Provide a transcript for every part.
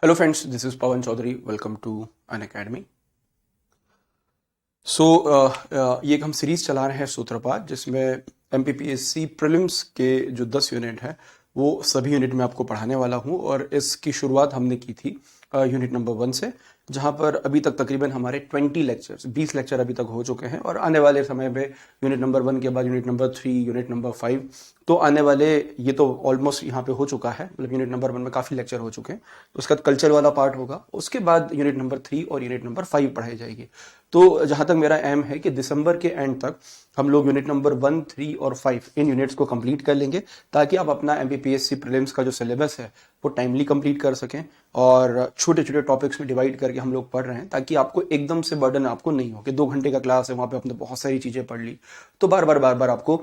Hello friends, this is Pawan Chaudhary. Welcome to an academy. ये एक हम series चला रहे हैं सूत्रपात, जिसमें एमपीपीएससी प्रीलिम्स के जो 10 यूनिट हैं वो सभी यूनिट में आपको पढ़ाने वाला हूँ। और इसकी शुरुआत हमने की थी यूनिट नंबर 1 से, जहाँ पर अभी तक तकरीबन हमारे 20 लेक्चर अभी तक हो चुके हैं। और आने वाले समय में यूनिट नंबर 1 के बाद यूनिट नंबर 3, यूनिट नंबर 5, तो आने वाले ये तो ऑलमोस्ट यहाँ पे हो चुका है, मतलब यूनिट नंबर 1 में काफ़ी लेक्चर हो चुके हैं। तो उसका कल्चर वाला पार्ट होगा, उसके बाद यूनिट नंबर 3 और यूनिट नंबर 5 पढ़ाई जाएगी। तो जहाँ तक मेरा एम है कि दिसंबर के एंड तक हम लोग यूनिट नंबर 1, 3 और 5 इन यूनिट्स को कंप्लीट कर लेंगे, ताकि आप अपना एमपीपीएससी प्रीलिम्स का जो सिलेबस है वो टाइमली कंप्लीट कर सकें। और छोटे छोटे टॉपिक्स में डिवाइड करके हम लोग पढ़ रहे हैं, ताकि आपको एकदम से बर्डन आपको नहीं हो कि 2 घंटे का क्लास है, वहाँ पे आपने बहुत सारी चीज़ें पढ़ ली, तो बार बार आपको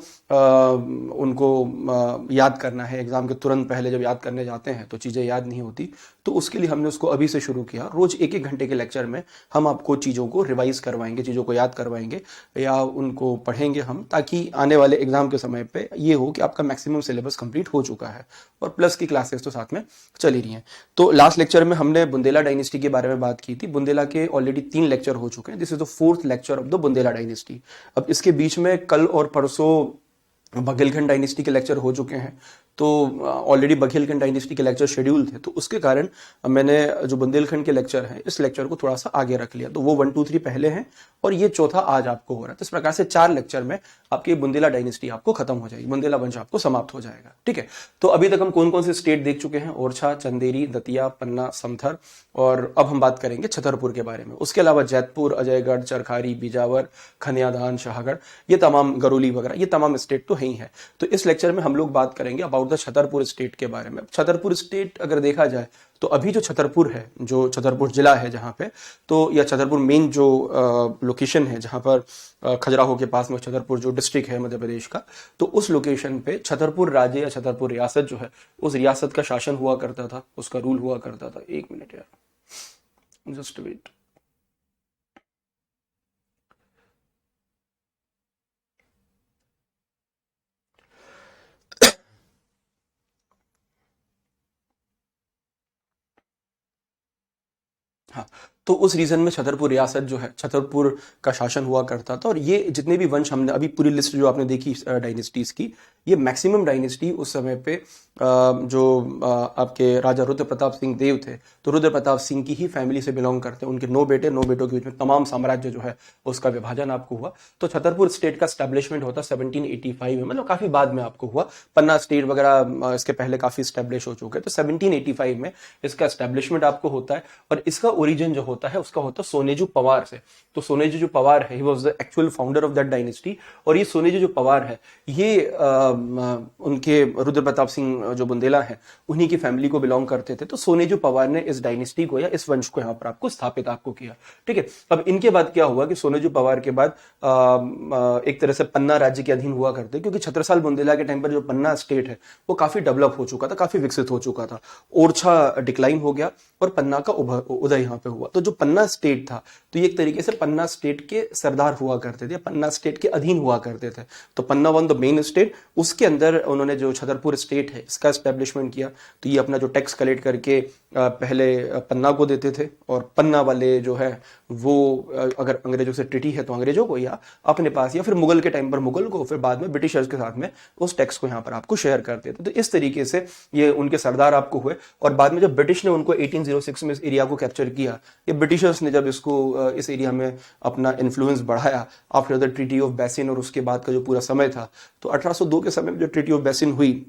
उनको याद करना है। एग्जाम के तुरंत पहले जब याद करने जाते हैं तो चीज़ें याद नहीं होती। तो उसके लिए हमने उसको अभी से शुरू किया। रोज 1-1 घंटे के लेक्चर में हम आपको चीज़ों को रिवाइज करवाएंगे, चीज़ों को याद करवाएंगे या उनको पढ़ेंगे हम, ताकि आने वाले एग्जाम के समय पे ये हो कि आपका मैक्सिमम सिलेबस कंप्लीट हो चुका है और प्लस की क्लासेस तो साथ में चल ही रही हैं। तो लास्ट लेक्चर में हमने बुंदेला डायनेस्टी के बारे में बात की थी। बुंदेला के ऑलरेडी 3 लेक्चर हो चुके हैं। This is the 4th lecture of the Bundela dynasty. अब इसके बीच में कल और परसों बघेलखंड डायनेस्टी के लेक्चर हो चुके हैं। तो ऑलरेडी बघेलखंड डायनेस्टी के लेक्चर शेड्यूल थे, तो उसके कारण मैंने जो बुंदेलखंड के लेक्चर हैं इस लेक्चर को थोड़ा सा आगे रख लिया। तो वो 1, 2, 3 पहले हैं और ये चौथा आज आपको हो रहा है। तो इस प्रकार से 4 लेक्चर में आपकी बुंदेला डायनेस्टी आपको खत्म हो जाएगी, बुंदेला वंश आपको समाप्त हो जाएगा। ठीक है, तो अभी तक हम कौन कौन से स्टेट देख चुके हैं? ओरछा, चंदेरी, दतिया, पन्ना, समथर, और अब हम बात करेंगे छतरपुर के बारे में। उसके अलावा जैतपुर, अजयगढ़, चरखारी, बीजावर, खनियाधान, शाहगढ़, ये तमाम, गरोली वगैरह, ये तमाम स्टेट तो है ही है। तो इस लेक्चर में हम लोग बात करेंगे अबाउट द छतरपुर स्टेट के बारे में। छतरपुर स्टेट अगर देखा जाए तो अभी जो छतरपुर है, जो छतरपुर जिला है जहाँ पे, तो या छतरपुर मेन जो लोकेशन है जहाँ पर खजुराहो के पास में छतरपुर जो डिस्ट्रिक्ट है मध्य प्रदेश का, तो उस लोकेशन पे छतरपुर राज्य या छतरपुर रियासत जो है, उस रियासत का शासन हुआ करता था, उसका रूल हुआ करता था। 1 मिनट यार, जस्ट वेट। हाँ, तो उस रीजन में छतरपुर रियासत जो है, छतरपुर का शासन हुआ करता था। और ये जितने भी वंश हमने अभी पूरी लिस्ट जो आपने देखी डायनेस्टीज की, ये मैक्सिमम डायनेस्टी उस समय पे जो आपके राजा रुद्र प्रताप सिंह देव थे, तो रुद्र प्रताप सिंह की ही फैमिली से बिलोंग करते हैं। उनके 9 बेटे, 9 बेटों के बीच में तमाम साम्राज्य जो है उसका विभाजन आपको हुआ। तो छतरपुर स्टेट का स्टैब्लिशमेंट होता 1785 में, मतलब काफी बाद में आपको हुआ। पन्ना स्टेट वगैरह इसके पहले काफी स्टैब्लिश हो चुके हैं। तो 1785 में इसका स्टैब्लिशमेंट आपको होता है। और इसका ओरिजिन जो होता है उसका होता है सोनेजू पवार से। तो सोनेजू जो पवार है, he was the actual founder of that dynasty. और ये सोनेजू जो पवार है, ये उनके रुद्र प्रताप सिंह जो बुंदेला है, उन्हीं की फैमिली को बिलोंग करते थे। तो सोनेजू पवार ने इस डायनेस्टी को या इस वंश को यहाँ पर आपको स्थापित आपको किया। ठीक है, अब इनके बाद क्या हुआ कि सोनेजू पवार के बाद एक तरह से पन्ना राज्य के अधीन हुआ करते, क्योंकि छत्रसाल बुंदेला के टाइम पर जो पन्ना स्टेट है वो काफी डेवलप हो चुका था, काफी विकसित हो चुका था। ओरछा डिक्लाइन हो गया और पन्ना का उदय यहाँ पे हुआ। तो जो पन्ना स्टेट था, तो ये एक तरीके से पन्ना स्टेट के सरदार हुआ करते थे, पन्ना स्टेट के अधीन हुआ करते थे। तो पन्ना वन द मेन स्टेट, उसके अंदर उन्होंने जो छतरपुर स्टेट है इसका एस्टेब्लिशमेंट किया। तो ये अपना जो टैक्स कलेक्ट करके पहले पन्ना को देते थे, और पन्ना वाले जो है वो अगर अंग्रेजों से ट्रीटी है तो अंग्रेजों को, या अपने पास, या फिर मुगल के टाइम पर मुगल को, फिर बाद में ब्रिटिशर्स के साथ में उस टैक्स को यहाँ पर आपको शेयर करते थे। तो इस तरीके से ये उनके सरदार आपको हुए। और बाद में जब ब्रिटिश ने उनको 1806 में इस एरिया को कैप्चर किया, ये ब्रिटिशर्स ने जब इसको इस एरिया में अपना इन्फ्लुएंस बढ़ाया after the treaty of basin, और उसके बाद का जो पूरा समय था, तो 1802 के समय में जो ट्रीटी ऑफ बेसिन हुई,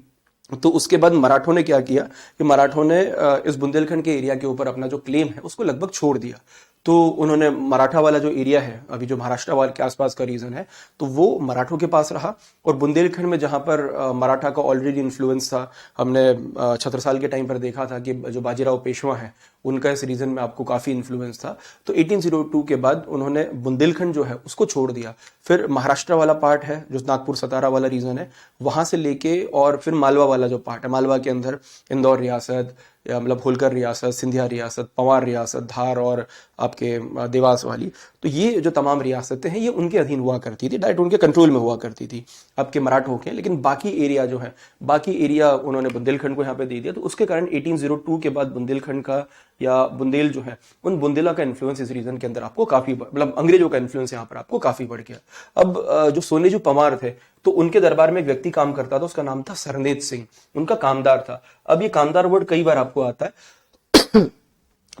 तो उसके बाद मराठों ने क्या किया कि मराठों ने इस बुंदेलखंड के एरिया के ऊपर अपना जो क्लेम है उसको लगभग छोड़ दिया। तो उन्होंने मराठा वाला जो एरिया है, अभी जो महाराष्ट्र वाले के आसपास का रीजन है, तो वो मराठों के पास रहा। और बुंदेलखंड में जहां पर मराठा का ऑलरेडी इन्फ्लुएंस था, हमने छत्रसाल के टाइम पर देखा था कि जो बाजीराव पेशवा है उनका इस रीजन में आपको काफी इन्फ्लुएंस था। तो 1802 के बाद उन्होंने बुंदेलखंड जो है उसको छोड़ दिया। फिर महाराष्ट्र वाला पार्ट है जो नागपुर सतारा वाला रीजन है, वहां से लेके, और फिर मालवा वाला जो पार्ट है, मालवा के अंदर इंदौर रियासत, या मतलब होलकर रियासत, सिंधिया रियासत, पवार रियासत, धार और आपके देवास वाली, तो ये जो तमाम रियासतें हैं ये उनके अधीन हुआ करती थी, डायरेक्ट उनके कंट्रोल में हुआ करती थी आपके मराठों के। लेकिन बाकी एरिया जो है, बाकी एरिया उन्होंने बुंदेलखंड को यहाँ पे दे दिया। तो उसके कारण 1802 के बाद बुंदेलखंड का या बुंदेल जो है, उन बुंदेला का इन्फ्लुएंस इस रीजन के अंदर आपको काफी, मतलब अंग्रेजों का इन्फ्लुएंस यहाँ पर आपको काफी बढ़ गया। अब जो सोनेजू पंवार थे, तो उनके दरबार में एक व्यक्ति काम करता था, उसका नाम था सरनेज सिंह, उनका कामदार था। अब ये कामदार वर्ड कई बार आपको आता है।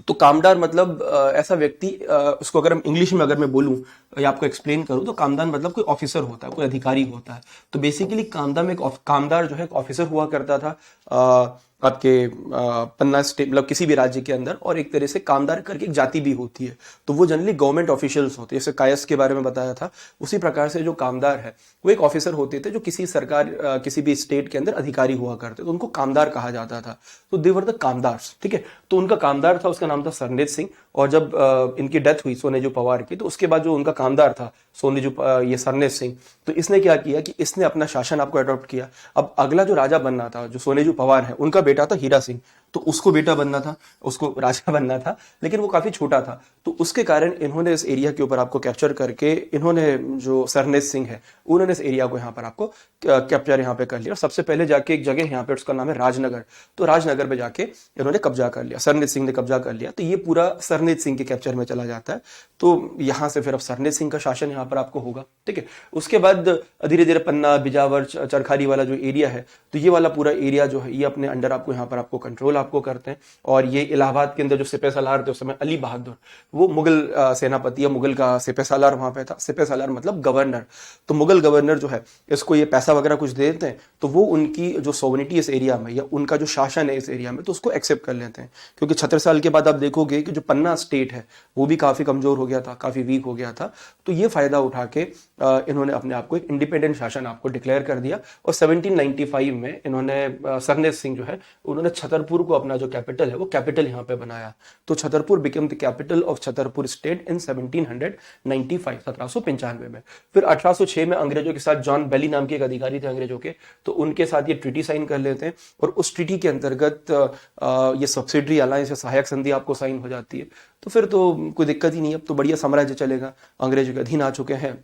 तो कामदार मतलब ऐसा व्यक्ति, उसको अगर हम इंग्लिश में अगर मैं बोलूं या आपको एक्सप्लेन करूं, तो कामदार मतलब कोई ऑफिसर होता है, कोई अधिकारी होता है। तो बेसिकली कामदार में कामदार जो है एक ऑफिसर हुआ करता था आपके पन्ना स्टेट, मतलब किसी भी राज्य के अंदर। और एक तरह से कामदार करके एक जाति भी होती है, तो वो जनरली गवर्नमेंट ऑफिशियल्स होते हैं। जैसे कायस के बारे में बताया था, उसी प्रकार से जो कामदार है वो एक ऑफिसर होते थे जो किसी सरकार किसी भी स्टेट के अंदर अधिकारी हुआ करते, तो उनको कामदार कहा जाता था। तो दे वर द कामदार्स, ठीक है। तो उनका कामदार था, उसका नाम था सरनेज सिंह। और जब इनकी डेथ हुई सोनेजू पंवार की, तो उसके बाद जो उनका कामदार था सोनेजू ये सरनेज सिंह, तो इसने क्या किया कि इसने अपना शासन आपको अडॉप्ट किया। अब अगला जो राजा बनना था, जो सोनेजू पंवार है, उनका बेटा था हीरा सिंह, तो उसको बेटा बनना था, उसको राजा बनना था, लेकिन वो काफी छोटा था। तो उसके कारण इन्होंने इस एरिया के ऊपर आपको कैप्चर करके, इन्होंने जो सरनेज सिंह है उन्होंने इस एरिया को यहाँ पर आपको कैप्चर यहाँ पे कर लिया। और सबसे पहले जाके एक जगह यहाँ पे, उसका नाम है राजनगर, तो राजनगर पे जाके इन्होंने कब्जा कर लिया, सरनेज सिंह ने कब्जा कर लिया। तो ये पूरा सरनेज सिंह के कैप्चर में चला जाता है। तो यहाँ से फिर अब सरनेज सिंह का शासन यहाँ पर आपको होगा, ठीक है। उसके बाद धीरे धीरे पन्ना, बिजावर, चरखारी वाला जो एरिया है, तो ये वाला पूरा एरिया जो है ये अपने अंडर आपको यहाँ पर आपको कंट्रोल आपको करते हैं। और ये इलाहाबाद के अंदर जो सिपह सलार थे उस समय, अली बहादुर, वो मुगल सेनापति या मुगल का सिपह सलार वहां पे था। सिपह सलार मतलब गवर्नर। तो मुगल गवर्नर जो है, इसको ये पैसा वगैरह कुछ दे देते हैं, तो वो उनकी जो सोवनिटी इस एरिया में या उनका जो शासन है इस एरिया में, तो उसको एक्सेप्ट कर लेते हैं। क्योंकि 76 साल के बाद आप देखोगे कि जो पन्ना स्टेट है वो भी काफी कमजोर हो गया था, काफी वीक हो गया था। तो ये फायदा उठा के इन्होंने अपने आप को एक इंडिपेंडेंट शासन आपको डिक्लेयर कर दिया। और 1795 में इन्होंने सरनेज सिंह जो है, उन्होंने छतरपुर को अपना जो कैपिटल है वो कैपिटल यहाँ पे बनाया। तो Chhatarpur became the capital of Chhatarpur state in 1795, 1795 में। फिर 1806 में अंग्रेजों के साथ जॉन बेली नाम के एक अधिकारी थे अंग्रेजों के, तो उनके साथ ये ट्रीटी साइन कर लेते हैं। और उस ट्रीटी के अंतर्गत ये सब्सिडरी अलायंस या सहायक संधि आपको साइन हो जाती है। तो फिर तो कोई दिक्कत ही नहीं, अब तो बढ़िया साम्राज्य चलेगा, अंग्रेजों के अधीन आ चुके हैं,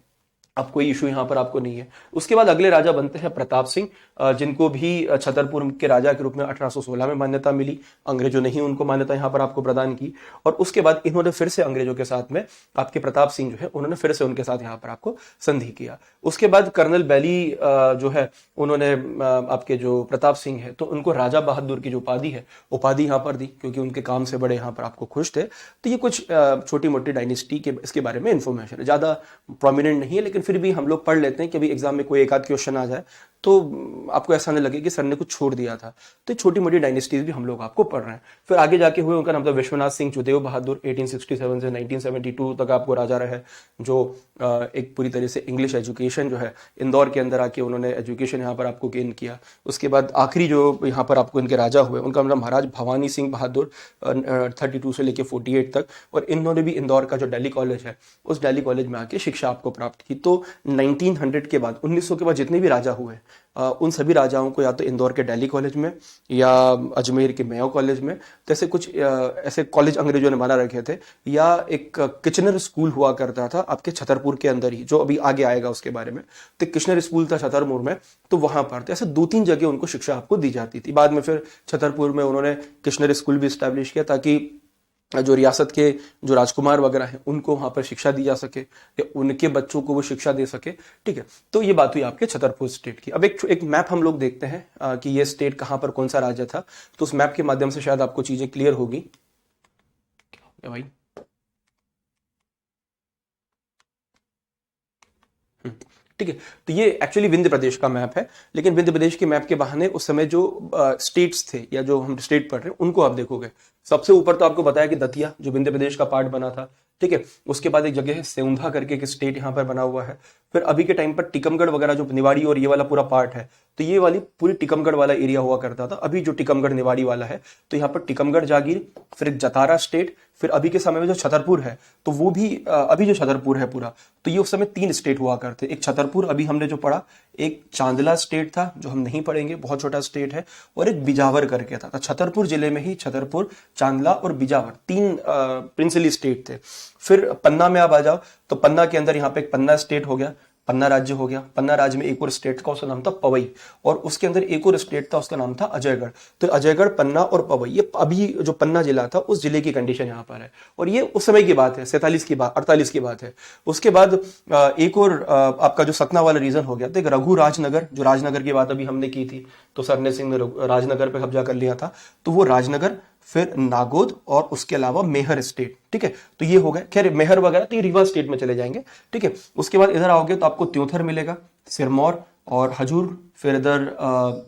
अब कोई इशू यहाँ पर आपको नहीं है। उसके बाद अगले राजा बनते हैं प्रताप सिंह, जिनको भी छतरपुर के राजा के रूप में 1816 में मान्यता मिली। अंग्रेजों ने ही उनको मान्यता यहाँ पर आपको प्रदान की। और उसके बाद इन्होंने फिर से अंग्रेजों के साथ में, आपके प्रताप सिंह जो है उन्होंने फिर से उनके साथ यहाँ पर आपको संधि किया। उसके बाद कर्नल बैली जो है, उन्होंने आपके जो प्रताप सिंह है, तो उनको राजा बहादुर की जो उपाधि है, उपाधि यहाँ पर दी, क्योंकि उनके काम से बड़े यहाँ पर आपको खुश थे। तो ये कुछ छोटी मोटी डायनेस्टी के इसके बारे में इंफॉर्मेशन है, ज्यादा प्रोमिनेंट नहीं है, लेकिन फिर भी हम लोग पढ़ लेते हैं कि अभी एग्जाम में कोई एक आध क्वेश्चन आ जाए तो आपको ऐसा नहीं लगे कि सर ने कुछ छोड़ दिया था। तो छोटी मोटी डायनेस्टीज भी हम लोग आपको पढ़ रहे हैं। फिर आगे जाके हुए, उनका नाम था विश्वनाथ सिंह चुदेव बहादुर, 1867 से 1972 तक आपको राजा रहे, जो एक पूरी तरह से इंग्लिश एजुकेशन जो है इंदौर के अंदर आके उन्होंने एजुकेशन यहाँ पर आपको गेन किया। उसके बाद आखिरी जो यहाँ पर आपको इनके राजा हुए, उनका नाम महाराज भवानी सिंह बहादुर, 32 से लेके 48 तक। और इन्होंने भी इंदौर का जो दिल्ली कॉलेज है, उस दिल्ली कॉलेज में आके शिक्षा आपको प्राप्त की। तो 1900 के बाद, 1900 के बाद जितने भी राजा हुए, उन सभी राजाओं को या तो इंदौर के दिल्ली कॉलेज में या अजमेर के मेयो कॉलेज में, जैसे कुछ ऐसे कॉलेज अंग्रेजों ने बना रखे थे, या एक किचनर स्कूल हुआ करता था आपके छतरपुर के अंदर ही, जो अभी आगे आएगा उसके बारे में। तो किचनर स्कूल था छतरपुर में, तो वहां पर तो ऐसे 2-3 जगह उनको शिक्षा आपको दी जाती थी। बाद में फिर छतरपुर में उन्होंने किचनर स्कूल भी स्टैब्लिश किया, ताकि जो रियासत के जो राजकुमार वगैरह हैं उनको वहां पर शिक्षा दी जा सके, या उनके बच्चों को वो शिक्षा दे सके, ठीक है। तो ये बात हुई आपके छतरपुर स्टेट की। अब एक मैप हम लोग देखते हैं कि ये स्टेट कहां पर कौन सा राज्य था। तो उस मैप के माध्यम से शायद आपको चीजें क्लियर होगी। क्या हो गया भाई? ठीक है। तो ये एक्चुअली विंध्य प्रदेश का मैप है, लेकिन विंध्य प्रदेश के मैप के बहाने उस समय जो स्टेट्स थे या जो हम स्टेट पढ़ रहे हैं उनको आप देखोगे। सबसे ऊपर तो आपको बताया कि दतिया, जो विंध्य प्रदेश का पार्ट बना था, ठीक है। उसके बाद एक जगह है सेउंधा करके एक स्टेट यहाँ पर बना हुआ है। फिर अभी के टाइम पर टीकमगढ़ वगैरह जो निवाड़ी और ये वाला पूरा पार्ट है, तो ये वाली पूरी टीकमगढ़ वाला एरिया हुआ करता था। अभी जो टीकमगढ़ निवाड़ी वाला है, तो यहाँ पर टीकमगढ़ जागीर, फिर एक जतारा स्टेट, फिर अभी के समय में जो छतरपुर है, तो वो भी अभी जो छतरपुर है पूरा, तो ये उस समय 3 स्टेट हुआ करते। एक छतरपुर अभी हमने जो पढ़ा, एक चांदला स्टेट था जो हम नहीं पढ़ेंगे, बहुत छोटा स्टेट है, और एक बिजावर करके था। तो छतरपुर जिले में ही छतरपुर, चांदला और बिजावर 3 प्रिंसली स्टेट थे। फिर पन्ना में आप आ जाओ, तो पन्ना के अंदर यहाँ पे एक पन्ना स्टेट हो गया, पन्ना राज्य हो गया। पन्ना राज्य में एक और स्टेट था, उसका नाम था पवई, और उसके अंदर एक और स्टेट था, उसका नाम था अजयगढ़। तो अजयगढ़, पन्ना और पवई, ये अभी जो पन्ना जिला था उस जिले की कंडीशन यहाँ पर है। और ये उस समय की बात है, 47 की बात, 48 की बात है। उसके बाद एक और आपका जो सतना वाला रीजन हो गया, तो एक रघु राजनगर, जो राजनगर की बात अभी हमने की थी, तो सरने सिंह ने राजनगर पे कब्जा कर लिया था, तो वो राजनगर, फिर नागौद, और उसके अलावा मेहर स्टेट। ठीक है, तो ये हो गए। खैर मेहर वगैरह तो ये रीवा स्टेट में चले जाएंगे। ठीक है, उसके बाद इधर आओगे तो आपको त्योंथर मिलेगा, सिरमौर और हजूर, फिर इधर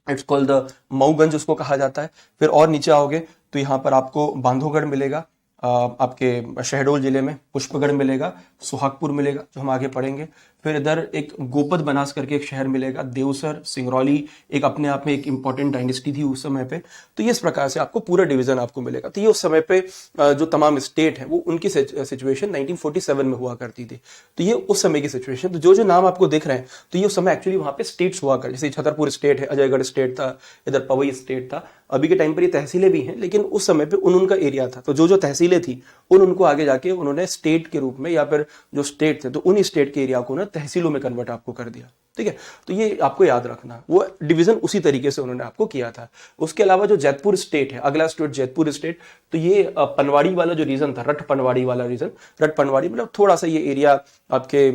इट्स कॉल्ड द मऊगंज उसको कहा जाता है। फिर और नीचे आओगे तो यहाँ पर आपको बांधवगढ़ मिलेगा, आपके शहडोल जिले में पुष्पगढ़ मिलेगा, सुहागपुर मिलेगा जो हम आगे पढ़ेंगे। फिर इधर एक गोपद बनास करके एक शहर मिलेगा, देवसर, सिंगरौली एक अपने आप में एक इंपॉर्टेंट डायनेस्टी थी उस समय पे। तो ये इस प्रकार से आपको पूरा डिवीजन आपको मिलेगा। तो ये उस समय पे जो तमाम स्टेट है वो उनकी सिचुएशन 1947 में हुआ करती थी। तो ये उस समय की सिचुएशन। तो जो नाम आपको दिख रहे हैं, तो ये उस समय एक्चुअली वहां पे स्टेट्स हुआ कर, जैसे छतरपुर स्टेट है, अजयगढ़ स्टेट था, इधर पवई स्टेट था। अभी के टाइम पर ये तहसीलें भी हैं, लेकिन उस समय पे उनका एरिया था। तो जो तहसीलें थी उनको आगे जाके उन्होंने स्टेट के रूप में, या फिर जो स्टेट थे तो उन स्टेट के एरिया को ना तहसीलों में कन्वर्ट आपको कर दिया। ठीक है, तो ये आपको याद रखना, वो डिवीजन उसी तरीके से उन्होंने आपको किया था। उसके अलावा जो जैतपुर स्टेट है, अगला स्टेट जैतपुर स्टेट, तो ये पनवाड़ी वाला जो रीजन था, रट पनवाड़ी वाला रीजन, रट पनवाड़ी मतलब थोड़ा सा ये एरिया आपके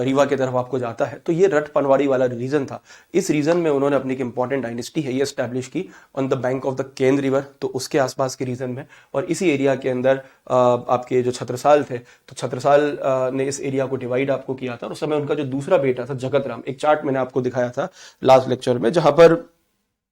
रीवा की तरफ आपको जाता है, तो ये रट पनवाड़ी वाला रीजन था। इस रीजन में उन्होंने अपनी एक इंपॉर्टेंट डायनेस्टी है ये एस्टैब्लिश की on the bank of the Ken river, तो उसके आसपास के रीजन में। और इसी एरिया के अंदर आपके जो छत्रसाल थे, तो छत्रसाल ने इस एरिया को डिवाइड आपको किया था। और उस समय उनका जो दूसरा बेटा था जगत राम, एक चार्ट मैंने आपको दिखाया था लास्ट लेक्चर में, जहां पर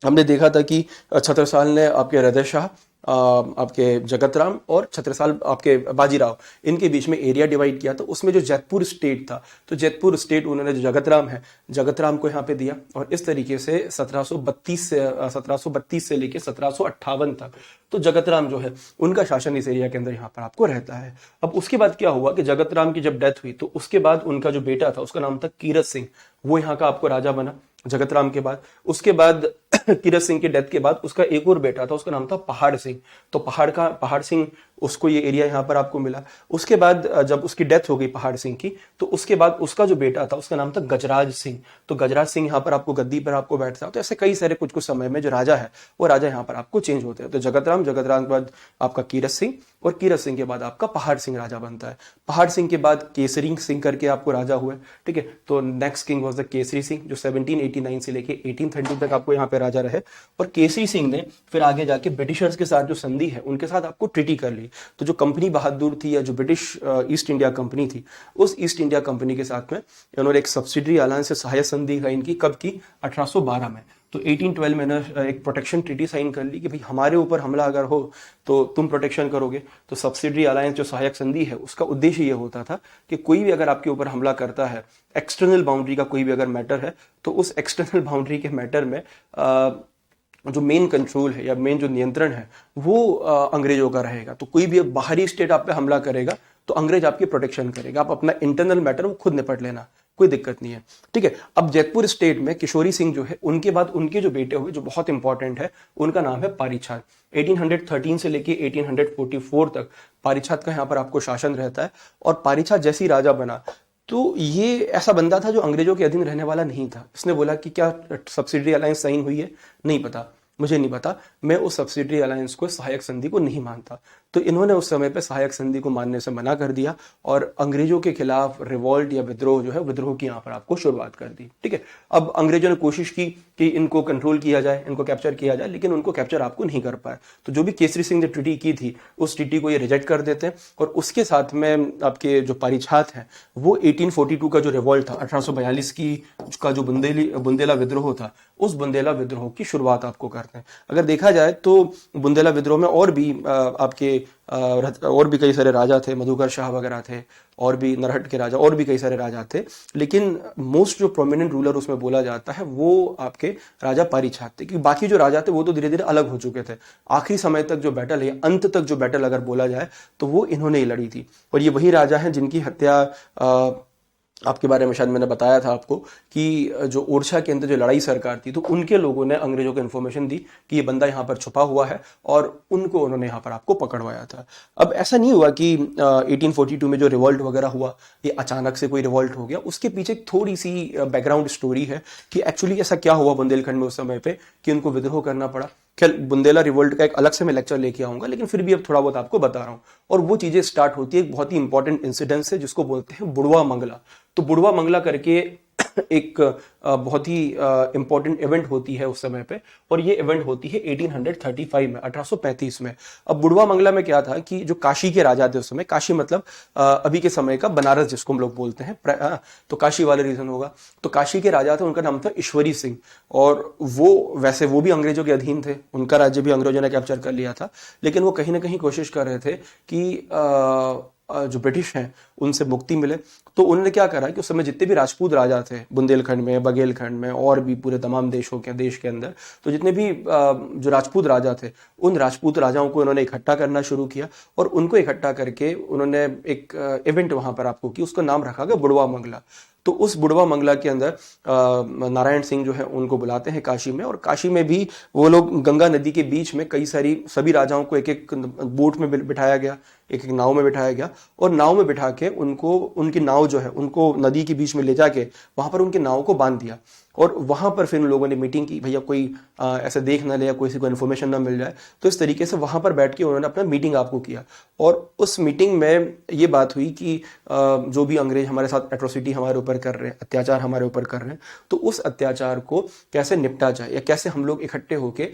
हमने देखा था कि छत्रसाल ने आपके हृदय शाह, आपके जगत राम और छत्रसाल आपके बाजीराव, इनके बीच में एरिया डिवाइड किया। तो उसमें जो जैतपुर स्टेट था, तो जैतपुर स्टेट उन्होंने जो जगत राम है, जगत राम को यहाँ पे दिया। और इस तरीके से 1732 से लेके 1758 तक तो जगत राम जो है उनका शासन इस एरिया के अंदर यहाँ पर आपको रहता है। अब उसके बाद क्या हुआ कि जगत राम की जब डेथ हुई, तो उसके बाद उनका जो बेटा था उसका नाम था कीरत सिंह, वो यहाँ का आपको राजा बना जगत राम के बाद। उसके बाद कीरत सिंह की डेथ के बाद उसका एक और बेटा था, उसका नाम था पहाड़ सिंह। तो पहाड़ सिंह, उसको ये एरिया यहाँ पर आपको मिला। उसके बाद जब उसकी डेथ हो गई पहाड़ सिंह की, तो उसके बाद उसका जो बेटा था उसका नाम था गजराज सिंह। तो गजराज सिंह यहाँ पर आपको गद्दी पर आपको बैठता है। तो ऐसे कई सारे कुछ समय में जो राजा है वो राजा यहाँ पर आपको चेंज होते हैं। तो जगत राम के बाद आपका कीरत सिंह, और कीरत सिंह के बाद आपका पहाड़ सिंह राजा बनता है। पहाड़ सिंह के बाद केसरी सिंह करके आपको राजा हुए। ठीक है, तो next king was the Kesari Singh, जो 1789 से लेके 1830 तक आपको यहाँ पे राजा रहे। और केसरी सिंह ने फिर आगे जाके ब्रिटिशर्स के साथ जो संधि है उनके साथ आपको ट्रीटी कर ली। तो जो कंपनी बहादुर थी, या जो ब्रिटिश ईस्ट इंडिया कंपनी थी, उस ईस्ट इंडिया कंपनी के साथ में इन्होंने एक सब्सिडरी अलायंस से सहायक संधि साइन की। कब की? 1812 में। तो 1812 में एक प्रोटेक्शन ट्रीटी साइन कर ली कि भाई हमारे ऊपर हमला अगर हो तो तुम प्रोटेक्शन करोगे। तो सब्सिडरी अलायंस जो सहायक संधि है उसका उद्देश्य ये होता था कि कोई भी अगर आपके ऊपर हमला करता है, एक्सटर्नल बाउंड्री का कोई भी अगर मैटर है, तो उस एक्सटर्नल बाउंड्री के मैटर में जो मेन कंट्रोल है या मेन जो नियंत्रण है वो अंग्रेजों का रहेगा। तो कोई भी बाहरी स्टेट आप पे हमला करेगा तो अंग्रेज आपकी प्रोटेक्शन करेगा, आप अपना इंटरनल मैटर वो खुद निपट लेना, कोई दिक्कत नहीं है। ठीक है, अब जैतपुर स्टेट में किशोरी सिंह जो है, उनके बाद उनके जो बेटे हुए जो बहुत इंपॉर्टेंट है, उनका नाम है पारीछात। 1813 से लेके 1844 तक पारीछात का यहाँ पर आपको शासन रहता है। और पारीछात जैसी राजा बना, तो ये ऐसा बंदा था जो अंग्रेजों के अधीन रहने वाला नहीं था। इसने बोला कि क्या सब्सिडरी अलायंस साइन हुई है? नहीं पता, मुझे नहीं पता, मैं उस सब्सिडरी अलायंस को, सहायक संधि को नहीं मानता। तो इन्होंने उस समय पे सहायक संधि को मानने से मना कर दिया और अंग्रेजों के खिलाफ रिवॉल्ट या विद्रोह जो है, विद्रोह की यहाँ पर आपको शुरुआत कर दी। ठीक है, अब अंग्रेजों ने कोशिश की कि इनको कंट्रोल किया जाए, इनको कैप्चर किया जाए, लेकिन उनको कैप्चर आपको नहीं कर पाए। तो जो भी केसरी सिंह ने ट्रीटी की थी, उस ट्रीटी को ये रिजेक्ट कर देते हैं। और उसके साथ में आपके जो पारीछात है वो 1842 का जो रिवॉल्ट था, 1842 की का जो बुंदेला विद्रोह था, उस बुंदेला विद्रोह की शुरुआत आपको करते हैं। अगर देखा जाए तो बुंदेला विद्रोह में और भी आपके और भी कई सारे राजा थे, मधुकर शाह वगैरह थे, और भी नरहट के राजा, और भी कई सारे राजा थे, लेकिन मोस्ट जो प्रोमिनेंट रूलर उसमें बोला जाता है वो आपके राजा पारीछात थे, क्योंकि बाकी जो राजा थे वो तो धीरे धीरे अलग हो चुके थे। आखिरी समय तक जो बैटल है, अंत तक जो बैटल अगर बोला जाए तो वो इन्होंने ही लड़ी थी। और ये वही राजा हैं जिनकी हत्या आपके बारे में शायद मैंने बताया था आपको कि जो ओरछा के अंदर जो लड़ाई सरकार थी, तो उनके लोगों ने अंग्रेजों को इन्फॉर्मेशन दी कि ये बंदा यहाँ पर छुपा हुआ है, और उनको उन्होंने यहाँ पर आपको पकड़वाया था। अब ऐसा नहीं हुआ कि 1842 में जो रिवॉल्ट वगैरह हुआ ये अचानक से कोई रिवॉल्ट हो गया। उसके पीछे थोड़ी सी बैकग्राउंड स्टोरी है कि एक्चुअली ऐसा क्या हुआ बुंदेलखंड में उस समय पे कि उनको विद्रोह करना पड़ा। खैर, बुंदेला रिवोल्ट का एक अलग से मैं लेक्चर लेके आऊंगा, लेकिन फिर भी अब थोड़ा बहुत आपको बता रहा हूं। और वो चीजें स्टार्ट होती है एक बहुत ही इंपॉर्टेंट इंसिडेंट से, जिसको बोलते हैं बुढ़वा मंगला। तो बुढ़वा मंगला करके एक बहुत ही इंपॉर्टेंट इवेंट होती है उस समय पे, और ये इवेंट होती है 1835 में, 1835 में। अब बुढ़वा मंगला में क्या था कि जो काशी के राजा थे उस समय, काशी मतलब अभी के समय का बनारस जिसको हम लोग बोलते हैं, तो काशी वाले रीजन होगा। तो काशी के राजा थे, उनका नाम था ईश्वरी सिंह, और वो भी अंग्रेजों के अधीन थे, उनका राज्य भी अंग्रेजों ने कैप्चर कर लिया था, लेकिन वो कहीं ना कहीं कोशिश कर रहे थे कि जो ब्रिटिश हैं उनसे मुक्ति मिले। तो उन्होंने क्या करा कि उस समय जितने भी राजपूत राजा थे बुंदेलखंड में, बघेलखंड में, और भी पूरे तमाम देश के अंदर, तो जितने भी जो राजपूत राजा थे उन राजपूत राजाओं को उन्होंने इकट्ठा करना शुरू किया, और उनको इकट्ठा करके उन्होंने एक इवेंट वहां पर आपको की, उसका नाम रखा गया बुढ़वा मंगला। तो उस बुढ़वा मंगला के अंदर नारायण सिंह जो है उनको बुलाते हैं काशी में, और काशी में भी वो लोग गंगा नदी के बीच में सभी राजाओं को एक एक बोट में बिठाया गया, एक एक नाव में बिठाया गया, और नाव में बिठा के उनको, उनकी नाव जो है उनको नदी के बीच में ले जाके वहां पर उनकी नाव को बांध दिया। और वहां पर फिर उन लोगों ने मीटिंग की, भैया कोई ऐसे देख ना ले या कोई से कोई इन्फॉर्मेशन ना मिल जाए। तो इस तरीके से वहां पर बैठ के उन्होंने अपना मीटिंग आपको किया, और उस मीटिंग में ये बात हुई कि जो भी अंग्रेज हमारे साथ एट्रोसिटी हमारे ऊपर कर रहे हैं, अत्याचार हमारे ऊपर कर रहे हैं, तो उस अत्याचार को कैसे निपटा जाए, या कैसे हम लोग इकट्ठे होके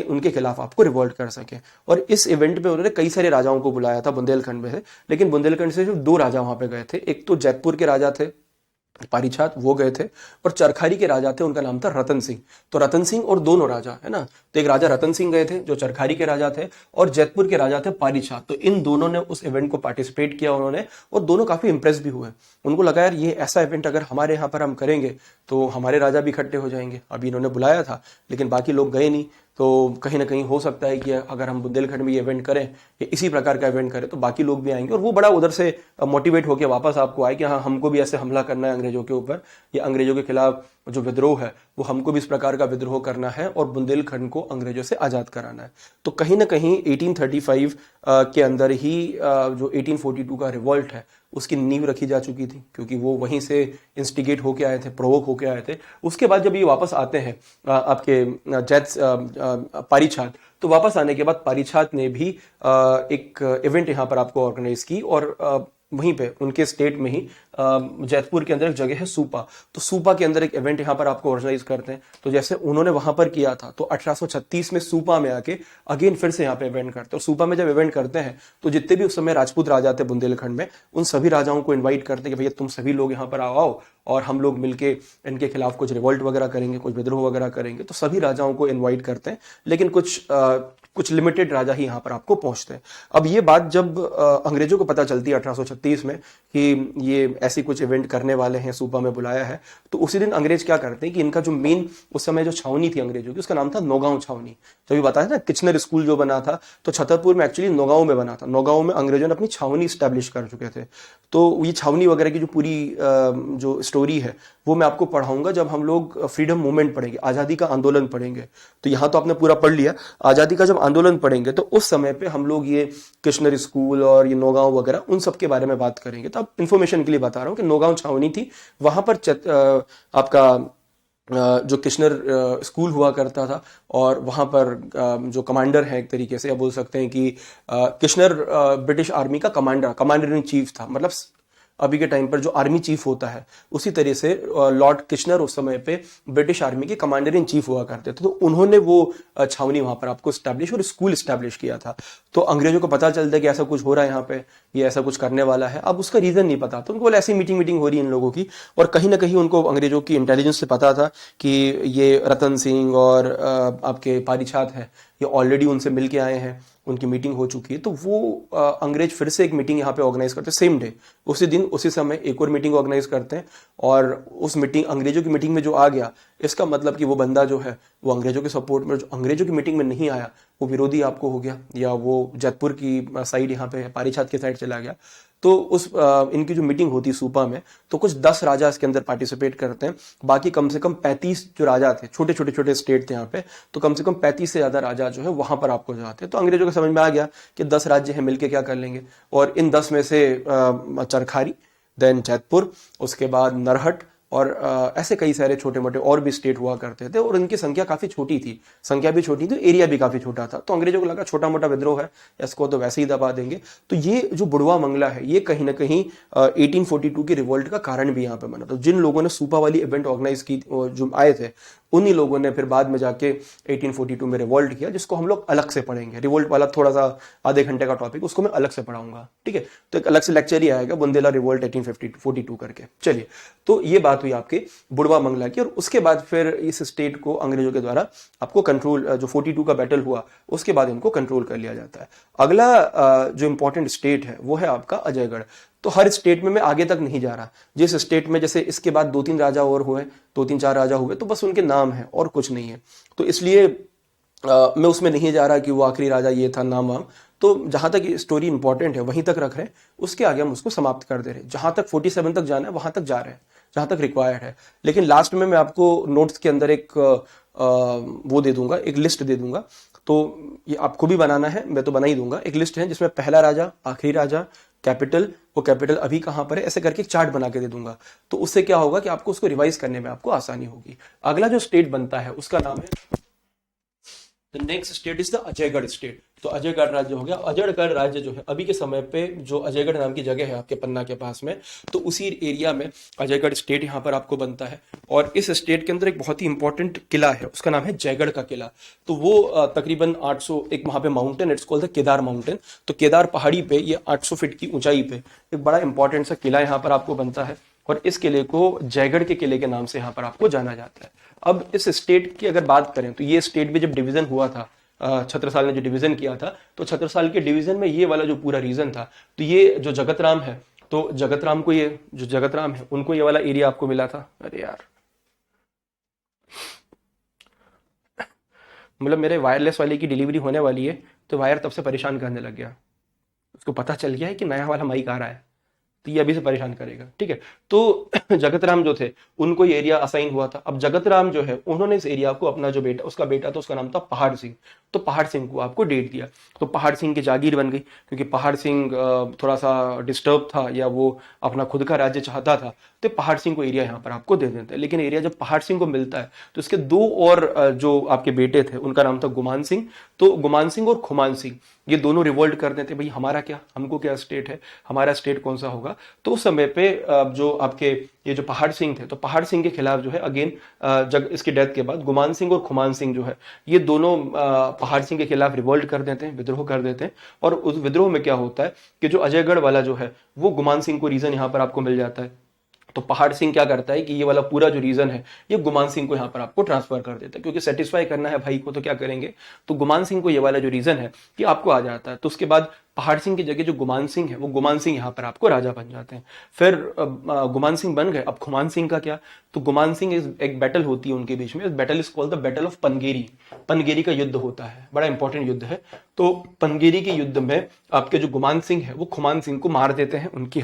उनके खिलाफ आपको रिवॉल्ट कर सके। और इस इवेंट पे उन्होंने कई सारे राजाओं को बुलाया था बुंदेलखंड में से, लेकिन बुंदेलखंड से सिर्फ 2 राजा वहां पे गए थे। एक तो जैतपुर के राजा थे पारीछात, वो गए थे, और चरखारी के राजा थे, उनका नाम था रतन सिंह। तो रतन सिंह और दोनों राजा है ना, तो एक राजा रतन सिंह गए थे जो चरखारी के राजा थे, और जैतपुर के राजा थे पारीछात। तो इन दोनों ने उस इवेंट को पार्टिसिपेट किया उन्होंने, और दोनों काफी इंप्रेस भी हुए। उनको लगा यार ये ऐसा इवेंट अगर हमारे यहाँ पर हम करेंगे तो हमारे राजा भी इकट्ठे हो जाएंगे। अभी इन्होंने बुलाया था लेकिन बाकी लोग गए नहीं, तो कहीं ना कहीं हो सकता है कि अगर हम बुंदेलखंड में ये इवेंट करें या इसी प्रकार का इवेंट करें तो बाकी लोग भी आएंगे, और वो बड़ा उधर से मोटिवेट होकर वापस आपको आए कि हाँ हमको भी ऐसे हमला करना है अंग्रेजों के ऊपर, या अंग्रेजों के खिलाफ जो विद्रोह है वो हमको भी इस प्रकार का विद्रोह करना है, और बुंदेलखंड को अंग्रेजों से आजाद कराना है। तो कहीं ना कहीं 1835 के अंदर ही जो 1842 का रिवॉल्ट है उसकी नींव रखी जा चुकी थी, क्योंकि वो वहीं से इंस्टिगेट होके आए थे, प्रोवोक होके आए थे। उसके बाद जब ये वापस आते हैं आपके पारीछात, तो वापस आने के बाद पारीछात ने भी एक इवेंट यहाँ पर आपको ऑर्गेनाइज की, और वहीं पे उनके स्टेट में ही जैतपुर के अंदर एक जगह है सूपा, तो सूपा के अंदर एक इवेंट यहाँ पर आपको ऑर्गेनाइज करते हैं। तो जैसे उन्होंने वहां पर किया था, तो 1836 में सूपा में आके अगेन फिर से यहाँ पे इवेंट करते हैं। और सूपा में जब इवेंट करते हैं तो जितने भी उस समय राजपूत राजा थे बुंदेलखंड में, उन सभी राजाओं को इन्वाइट करते हैं कि भैया तुम सभी लोग यहाँ पर आओ, और हम लोग मिलके इनके खिलाफ कुछ रिवॉल्ट वगैरह करेंगे, कुछ विद्रोह वगैरह करेंगे। तो सभी राजाओं को इन्वाइट करते हैं, लेकिन कुछ लिमिटेड राजा ही यहाँ पर आपको पहुंचते हैं। अब ये बात जब अंग्रेजों को पता चलती है 1836 में कि ये ऐसी कुछ इवेंट करने वाले हैं, सूबा में बुलाया है, तो उसी दिन अंग्रेज क्या करते हैं कि इनका जो मेन उस समय जो छावनी थी अंग्रेजों की, उसका नाम था नौगांव छावनी। जब ये बताया ना किचनर स्कूल जो बना था, तो छतरपुर में एक्चुअली नौगांव में बना था। नौगांव में अंग्रेजों ने अपनी छावनी स्टैब्लिश कर चुके थे। तो ये छावनी वगैरह की जो पूरी जो स्टोरी है वो मैं आपको पढ़ाऊंगा जब हम लोग फ्रीडम मूवमेंट पढ़ेंगे, आजादी का आंदोलन पढ़ेंगे। तो यहां तो आपने पूरा पढ़ लिया, आजादी का जब आंदोलन पढ़ेंगे तो उस समय पे हम लोग ये किशनर स्कूल और ये नौगांव वगैरह उन सब के बारे में बात करेंगे। तो अब इन्फॉर्मेशन के लिए बता रहा हूं कि नौगांव छावनी थी, वहां पर आपका जो किशनर स्कूल हुआ करता था, और वहां पर जो कमांडर है एक तरीके से या बोल सकते हैं कि किशनर ब्रिटिश आर्मी का कमांडर इन चीफ था। मतलब अभी के टाइम पर जो आर्मी चीफ होता है उसी तरह से लॉर्ड किशनर उस समय पे ब्रिटिश आर्मी के कमांडर इन चीफ हुआ करते थे। तो उन्होंने वो छावनी वहां पर आपको स्टैब्लिश और स्कूल स्टैब्लिश किया था। तो अंग्रेजों को पता चलता है कि ऐसा कुछ हो रहा है यहाँ पे, ये ऐसा कुछ करने वाला है। अब उसका रीजन नहीं पता, तो उनको बोले ऐसी मीटिंग हो रही है इन लोगों की, और कहीं ना कहीं उनको अंग्रेजों की इंटेलिजेंस से पता था कि ये रतन सिंह और आपके पारीछात है, ये ऑलरेडी उनसे मिल के आए हैं, उनकी मीटिंग हो चुकी है, तो वो अंग्रेज फिर से एक मीटिंग यहाँ पे ऑर्गेनाइज करते हैं सेम डे, उसी दिन उसी समय एक और मीटिंग ऑर्गेनाइज करते हैं। और उस मीटिंग, अंग्रेजों की मीटिंग में जो आ गया, इसका मतलब कि वो बंदा जो है वो अंग्रेजों के सपोर्ट में, जो अंग्रेजों की मीटिंग में नहीं आया वो विरोधी आपको हो गया, या वो जयपुर की साइड यहाँ पे पारीछात की साइड चला गया। तो उस इनकी जो मीटिंग होती है सूपा में, तो कुछ 10 राजा इसके अंदर पार्टिसिपेट करते हैं, बाकी कम से कम 35 जो राजा थे, छोटे छोटे छोटे स्टेट थे यहाँ पे, तो कम से कम 35 से ज्यादा राजा जो है वहां पर आपको जाते हैं। तो अंग्रेजों को समझ में आ गया कि 10 राज्य हैं, मिलके क्या कर लेंगे। और इन 10 में से चरखारी, देन जैतपुर, उसके बाद नरहट, और ऐसे कई सारे छोटे मोटे और भी स्टेट हुआ करते थे, और इनकी संख्या काफी छोटी थी, संख्या भी छोटी थी, एरिया भी काफी छोटा था। तो अंग्रेजों को लगा छोटा मोटा विद्रोह है, इसको तो वैसे ही दबा देंगे। तो ये जो बुढ़वा मंगला है, ये कहीं ना कहीं 1842 की रिवोल्ट का कारण भी यहाँ पे बना। तो जिन लोगों ने सूपा वाली इवेंट ऑर्गेनाइज की, जो आए थे, उन्हीं लोगों ने फिर बाद में जाके 1842 में रिवोल्ट किया, जिसको हम लोग अलग से पढ़ेंगे। रिवोल्ट वाला थोड़ा सा आधे घंटे का टॉपिक, उसको मैं अलग से पढ़ाऊंगा, ठीक है। तो एक अलग से लेक्चर ही आएगा, बुंदेला रिवोल्ट 1842 करके। चलिए, तो ये बात हुई आपके बुढ़वा मंगला की। और उसके बाद फिर इस स्टेट को अंग्रेजों के द्वारा आपको कंट्रोल, जो 42 का बैटल हुआ उसके बाद इनको कंट्रोल कर लिया जाता है। अगला जो इंपॉर्टेंट स्टेट है वो है आपका अजयगढ़। तो हर स्टेट में मैं आगे तक नहीं जा रहा, जिस स्टेट में जैसे इसके बाद 2-3 राजा और हुए, 2-3 4 राजा हुए, तो बस उनके नाम है और कुछ नहीं है। तो इसलिए मैं उसमें नहीं जा रहा कि वो आखिरी राजा ये था, नाम वाम। तो जहां तक स्टोरी इंपॉर्टेंट है वहीं तक रख रहे हैं, उसके आगे हम उसको समाप्त कर दे रहे हैं। जहां तक 47 तक जाना है वहां तक जा रहे हैं, जहां तक रिक्वायर्ड है। लेकिन लास्ट में मैं आपको नोट्स के अंदर एक वो दे दूंगा, एक लिस्ट दे दूंगा। तो ये आपको भी बनाना है, मैं तो बना ही दूंगा। एक लिस्ट है जिसमें पहला राजा, आखिरी राजा, कैपिटल, वो कैपिटल अभी कहां पर है, ऐसे करके एक चार्ट बना के दे दूंगा। तो उससे क्या होगा कि आपको उसको रिवाइज करने में आपको आसानी होगी। अगला जो स्टेट बनता है उसका नाम है, the next state is the Ajaygarh state. तो अजयगढ़ राज्य हो गया। अजयगढ़ राज्य जो है अभी के समय पे, जो अजयगढ़ नाम की जगह है आपके पन्ना के पास में, तो उसी एरिया में अजयगढ़ स्टेट यहाँ पर आपको बनता है। और इस स्टेट के अंदर एक बहुत ही इंपॉर्टेंट किला है, उसका नाम है जयगढ़ का किला। तो वो तकरीबन 800, एक वहां पे mountain, it's called the Kedar mountain. तो केदार पहाड़ी पे, ये 800 फीट की ऊंचाई पे एक बड़ा इंपॉर्टेंट सा किला यहाँ पर आपको बनता है, और इस किले को जयगढ़ के किले के नाम से यहाँ पर आपको जाना जाता है। अब इस स्टेट की अगर बात करें, तो ये स्टेट भी जब डिवीजन हुआ था, छत्रसाल ने जो डिवीजन किया था, तो छत्रसाल के डिवीजन में ये वाला जो पूरा रीजन था, तो ये जो जगत राम है, तो जगत राम को, ये जो जगत राम है उनको ये वाला एरिया आपको मिला था। अरे यार, मतलब मेरे वायरलेस वाले की डिलीवरी होने वाली है, तो वायर तब से परेशान करने लग गया। उसको पता चल गया है कि नया वाला माइक आ रहा है, तो ये अभी से परेशान करेगा, ठीक है। तो जगत राम जो थे, उनको ये एरिया असाइन हुआ था। अब जगत राम जो है, उन्होंने इस एरिया को अपना जो बेटा, उसका बेटा था, उसका नाम था पहाड़ सिंह, तो पहाड़ सिंह को आपको डेट दिया। तो पहाड़ सिंह की जागीर बन गई, क्योंकि पहाड़ सिंह थोड़ा सा डिस्टर्ब था, या वो अपना खुद का राज्य चाहता था, तो पहाड़ सिंह को एरिया यहाँ पर आपको दे देते हैं। लेकिन एरिया जब पहाड़ सिंह को मिलता है, तो इसके दो और जो आपके बेटे थे, उनका नाम था गुमान सिंह। तो गुमान सिंह और खुमान सिंह, ये दोनों रिवोल्ट कर देते, भाई हमारा क्या, हमको क्या स्टेट है, हमारा स्टेट कौन सा होगा। तो उस समय पे जो आपके ये जो पहाड़ सिंह थे, तो पहाड़ सिंह के खिलाफ जो है अगेन, जब इसकी डेथ के बाद गुमान सिंह और खुमान सिंह जो है, ये दोनों पहाड़ सिंह के खिलाफ रिवोल्ट कर देते हैं, विद्रोह कर देते हैं। और उस विद्रोह में क्या होता है कि जो अजयगढ़ वाला जो है, वो गुमान सिंह को रीजन यहाँ पर आपको मिल जाता है। तो पहाड़ सिंह क्या करता है कि ये वाला पूरा जो रीजन है, ये गुमान सिंह को यहाँ पर आपको ट्रांसफर कर देता है, क्योंकि सेटिस्फाई करना है भाई को, तो क्या करेंगे, तो गुमान सिंह को ये वाला जो रीजन है कि आपको आ जाता है। तो उसके बाद पहाड़ सिंह की जगह जो गुमान सिंह है, वो गुमान सिंह यहाँ पर आपको राजा बन जाते हैं। फिर गुमान सिंह बन गए। अब खुमान सिंह का क्या, तो गुमान सिंह एक बैटल होती है उनके बीच में, battle is called the battle of Pangeri. Pangeri का युद्ध होता है, बड़ा इंपॉर्टेंट युद्ध है। तो पनगेरी के युद्ध में आपके जो गुमान सिंह है, वो खुमान सिंह को मार देते हैं, उनकी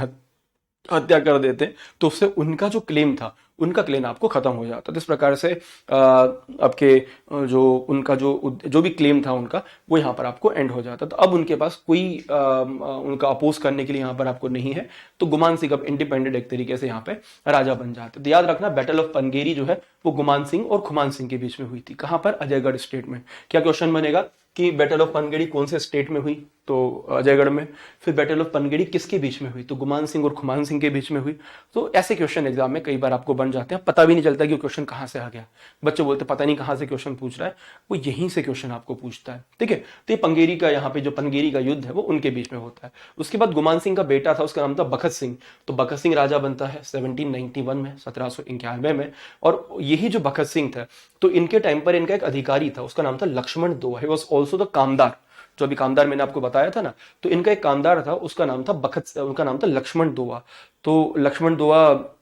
हत्या कर देते हैं। तो उससे उनका जो क्लेम था, उनका क्लेम आपको खत्म हो जाता। तो इस प्रकार से आपके जो उनका जो भी क्लेम था उनका, वो यहाँ पर आपको एंड हो जाता। तो अब उनके पास कोई उनका अपोज करने के लिए यहाँ पर आपको नहीं है। तो गुमान सिंह अब इंडिपेंडेंट एक तरीके से यहाँ पे राजा बन जाते। तो याद रखना, बैटल ऑफ पनगेरी जो है वो गुमान सिंह और खुमान सिंह के बीच में हुई थी। कहां पर, अजयगढ़ स्टेट में। क्या क्वेश्चन बनेगा कि बैटल ऑफ पनगेरी कौन से स्टेट में हुई, तो अजयगढ़ में। फिर बैटल ऑफ पनगेरी किसके बीच में हुई, तो गुमान सिंह और खुमान सिंह के बीच में हुई। तो ऐसे क्वेश्चन एग्जाम में कई बार आपको बन जाते हैं, पता भी नहीं चलता कि क्वेश्चन कहां से आ गया। बच्चे बोलते पता नहीं कहां से क्वेश्चन पूछ रहा है, वो यहीं से क्वेश्चन आपको पूछता है, ठीक है। तो ये पंगेरी का, यहाँ पे जो पनगेरी का युद्ध है वो उनके बीच में होता है। उसके बाद गुमान सिंह का बेटा था, उसका नाम था बखत सिंह। तो बखत सिंह राजा बनता है 1791 में, 1791 में। और यही जो बखत सिंह था, तो इनके टाइम पर इनका एक अधिकारी था, उसका नाम था Lakshman Dua, he was also the kamdar. जो अभी कामदार मैंने आपको बताया था ना, तो इनका एक कामदार था, उसका नाम था बखत, उनका नाम था लक्ष्मण दोआ। तो लक्ष्मण दोआ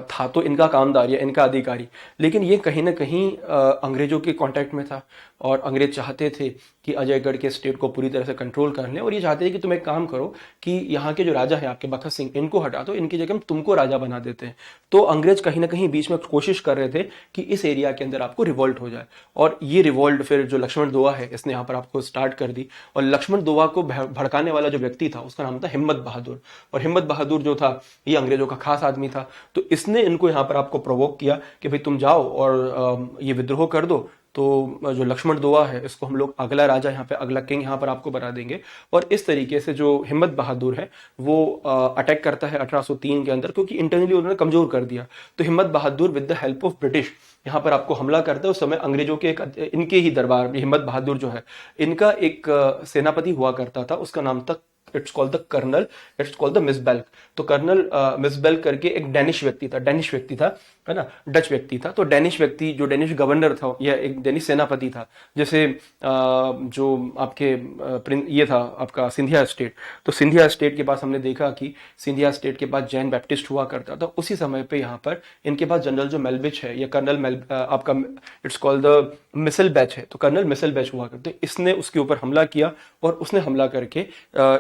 था तो इनका कामदार या इनका अधिकारी, लेकिन ये कहीं ना कहीं अंग्रेजों के कांटेक्ट में था, और अंग्रेज चाहते थे कि अजयगढ़ के स्टेट को पूरी तरह से कंट्रोल कर लें, और ये चाहते थे कि तुम एक काम करो कि यहाँ के जो राजा है आपके बखत सिंह, इनको हटा दो, इनकी जगह हम तुमको राजा बना देते हैं। तो अंग्रेज कहीं ना कहीं बीच में कोशिश कर रहे थे कि इस एरिया के अंदर आपको रिवॉल्ट हो जाए, और ये रिवॉल्ट फिर जो लक्ष्मण दोआ है इसने यहाँ पर आपको स्टार्ट कर दी। और लक्ष्मण दोआ को भड़काने वाला जो व्यक्ति था उसका नाम था हिम्मत बहादुर, और हिम्मत बहादुर जो था ये अंग्रेजों का खास आदमी था। तो इसने इनको यहाँ पर आपको प्रोवोक किया कि भाई तुम जाओ और ये विद्रोह कर दो, तो जो लक्ष्मण दोआ है इसको हम लोग अगला राजा यहाँ पे, अगला किंग यहाँ पर आपको बना देंगे। और इस तरीके से जो हिम्मत बहादुर है वो अटैक करता है 1803 के अंदर, क्योंकि इंटरनली उन्होंने कमजोर कर दिया। तो Himmat Bahadur with the help of British यहाँ पर आपको हमला करता है। उस समय अंग्रेजों के इनके ही दरबार में हिम्मत बहादुर जो है, इनका एक सेनापति हुआ करता था, उसका नाम था, it's called the colonel, it's called the Misbelk. तो कर्नल मिसबेल्क करके एक डेनिश व्यक्ति था, है ना, डच व्यक्ति था। तो डेनिश व्यक्ति, जो डेनिश गवर्नर था या एक डेनिश सेनापति था, जैसे जो आपके ये था आपका सिंधिया स्टेट, तो सिंधिया स्टेट के पास हमने देखा कि सिंधिया स्टेट के पास जैन बैप्टिस्ट हुआ करता था। उसी समय पे यहाँ पर इनके पास जनरल जो मेलविच है या कर्नल आपका, it's called the missile batch है, तो कर्नल मिसल बैच हुआ करते, इसने उसके ऊपर हमला किया, और उसने हमला करके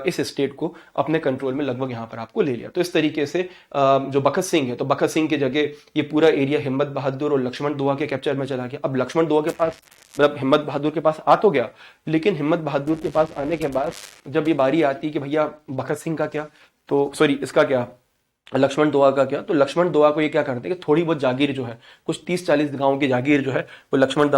इस स्टेट को अपने कंट्रोल में लगभग यहाँ पर आपको ले लिया। तो इस तरीके से जो बखत सिंह है, तो बखत सिंह की जगह ये पूरा एरिया हिम्मत बहादुर और लक्ष्मण दोआ के कैप्चर में चला गया। अब लक्ष्मण दोआ के पास, मतलब हिम्मत बहादुर के पास आ तो गया, लेकिन हिम्मत बहादुर के पास आने के बाद जब ये बारी आती है कि भैया बखत सिंह का क्या, तो सॉरी इसका क्या, लक्ष्मण दोआ का क्या, तो लक्ष्मण दोआ को ये क्या करते हैं कि थोड़ी बहुत जागीर जो है, कुछ 30-40 गांव की जागीर जो है वो लक्ष्मण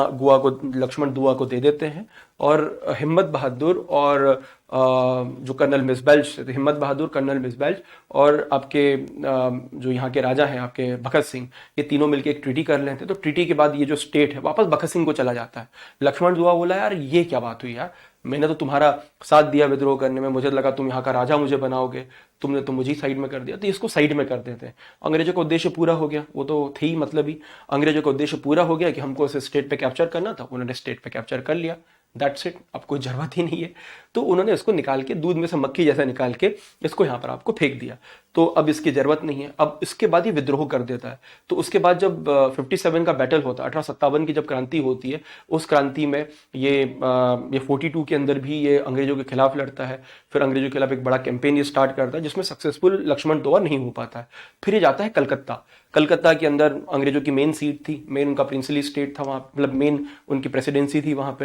दोआ को दे देते हैं। और हिम्मत बहादुर और जो कर्नल मिसबेल्च, तो हिम्मत बहादुर, कर्नल मिसबेल्च और आपके जो यहाँ के राजा हैं आपके भगत सिंह, ये तीनों मिलकर एक ट्रीटी कर लेते हैं। तो ट्रीटी के बाद ये जो स्टेट है वापस भगत सिंह को चला जाता है। लक्ष्मण दोआ बोला यार ये क्या बात हुई यार, मैंने तो तुम्हारा साथ दिया विद्रोह करने में, मुझे लगा तुम यहाँ का राजा मुझे बनाओगे, तुमने तो मुझे साइड में कर दिया। तो इसको साइड में कर देते हैं। अंग्रेजों का उद्देश्य पूरा हो गया, वो तो थे ही मतलब ही, अंग्रेजों का उद्देश्य पूरा हो गया कि हमको इस स्टेट पे कैप्चर करना था, उन्होंने स्टेट पे कैप्चर कर लिया, दैट्स इट, अब कोई जरूरत ही नहीं है। तो उन्होंने इसको निकाल के, दूध में से मक्खी जैसा निकाल के इसको यहाँ पर आपको फेंक दिया। तो अब इसकी जरूरत नहीं है। अब इसके बाद ही विद्रोह कर देता है। तो उसके बाद जब 57 का बैटल होता है, 1857 की जब क्रांति होती है, उस क्रांति में ये 42 के अंदर भी ये अंग्रेजों के खिलाफ लड़ता है। फिर अंग्रेजों के खिलाफ एक बड़ा कैंपेन ये स्टार्ट करता है, जिसमें सक्सेसफुल लक्ष्मण दोआ नहीं हो पाता है। फिर ये जाता है कलकत्ता। कलकत्ता के अंदर अंग्रेजों की मेन सीट थी, मेन उनका प्रिंसली स्टेट था, वहाँ मतलब मेन उनकी प्रेसिडेंसी थी वहाँ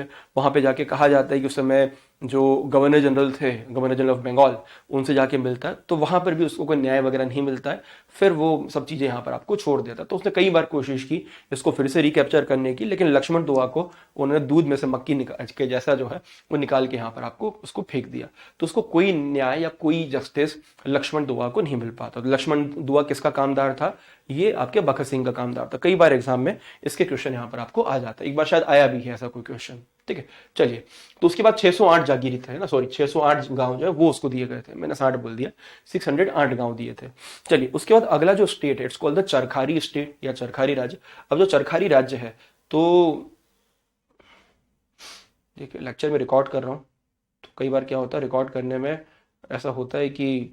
पे जाके कहा जाता है कि उस समय जो गवर्नर जनरल थे, गवर्नर जनरल ऑफ बंगाल, उनसे जाके मिलता है। तो वहां पर भी उसको कोई न्याय वगैरह नहीं मिलता है। फिर वो सब चीजें यहाँ पर आपको छोड़ देता है। तो उसने कई बार कोशिश की इसको फिर से रिकैप्चर करने की, लेकिन लक्ष्मण दोआ को उन्होंने दूध में से मक्खी निकाल के जैसा जो है वो निकाल के यहाँ पर आपको उसको फेंक दिया। तो उसको कोई न्याय या कोई जस्टिस लक्ष्मण दोआ को नहीं मिल पाता। तो लक्ष्मण दोआ किसका कामदार था? ये आपके बखत सिंह का कामदार था। कई बार एग्जाम में इसके क्वेश्चन यहाँ पर आपको आ जाता है, एक बार शायद आया भी है ऐसा कोई क्वेश्चन, ठीक है। चलिए, तो उसके बाद 608 जागीरी थे ना, सॉरी 608 गांव जो है वो उसको दिए गए थे, मैंने 60 बोल दिया, 608 गांव दिए थे। चलिए, उसके बाद अगला जो स्टेट है, it's called the Charkhari state या चरखारी राज्य। अब जो चरखारी राज्य है, तो देखिए लेक्चर में रिकॉर्ड कर रहा हूँ, तो कई बार क्या होता है रिकॉर्ड करने में ऐसा होता है कि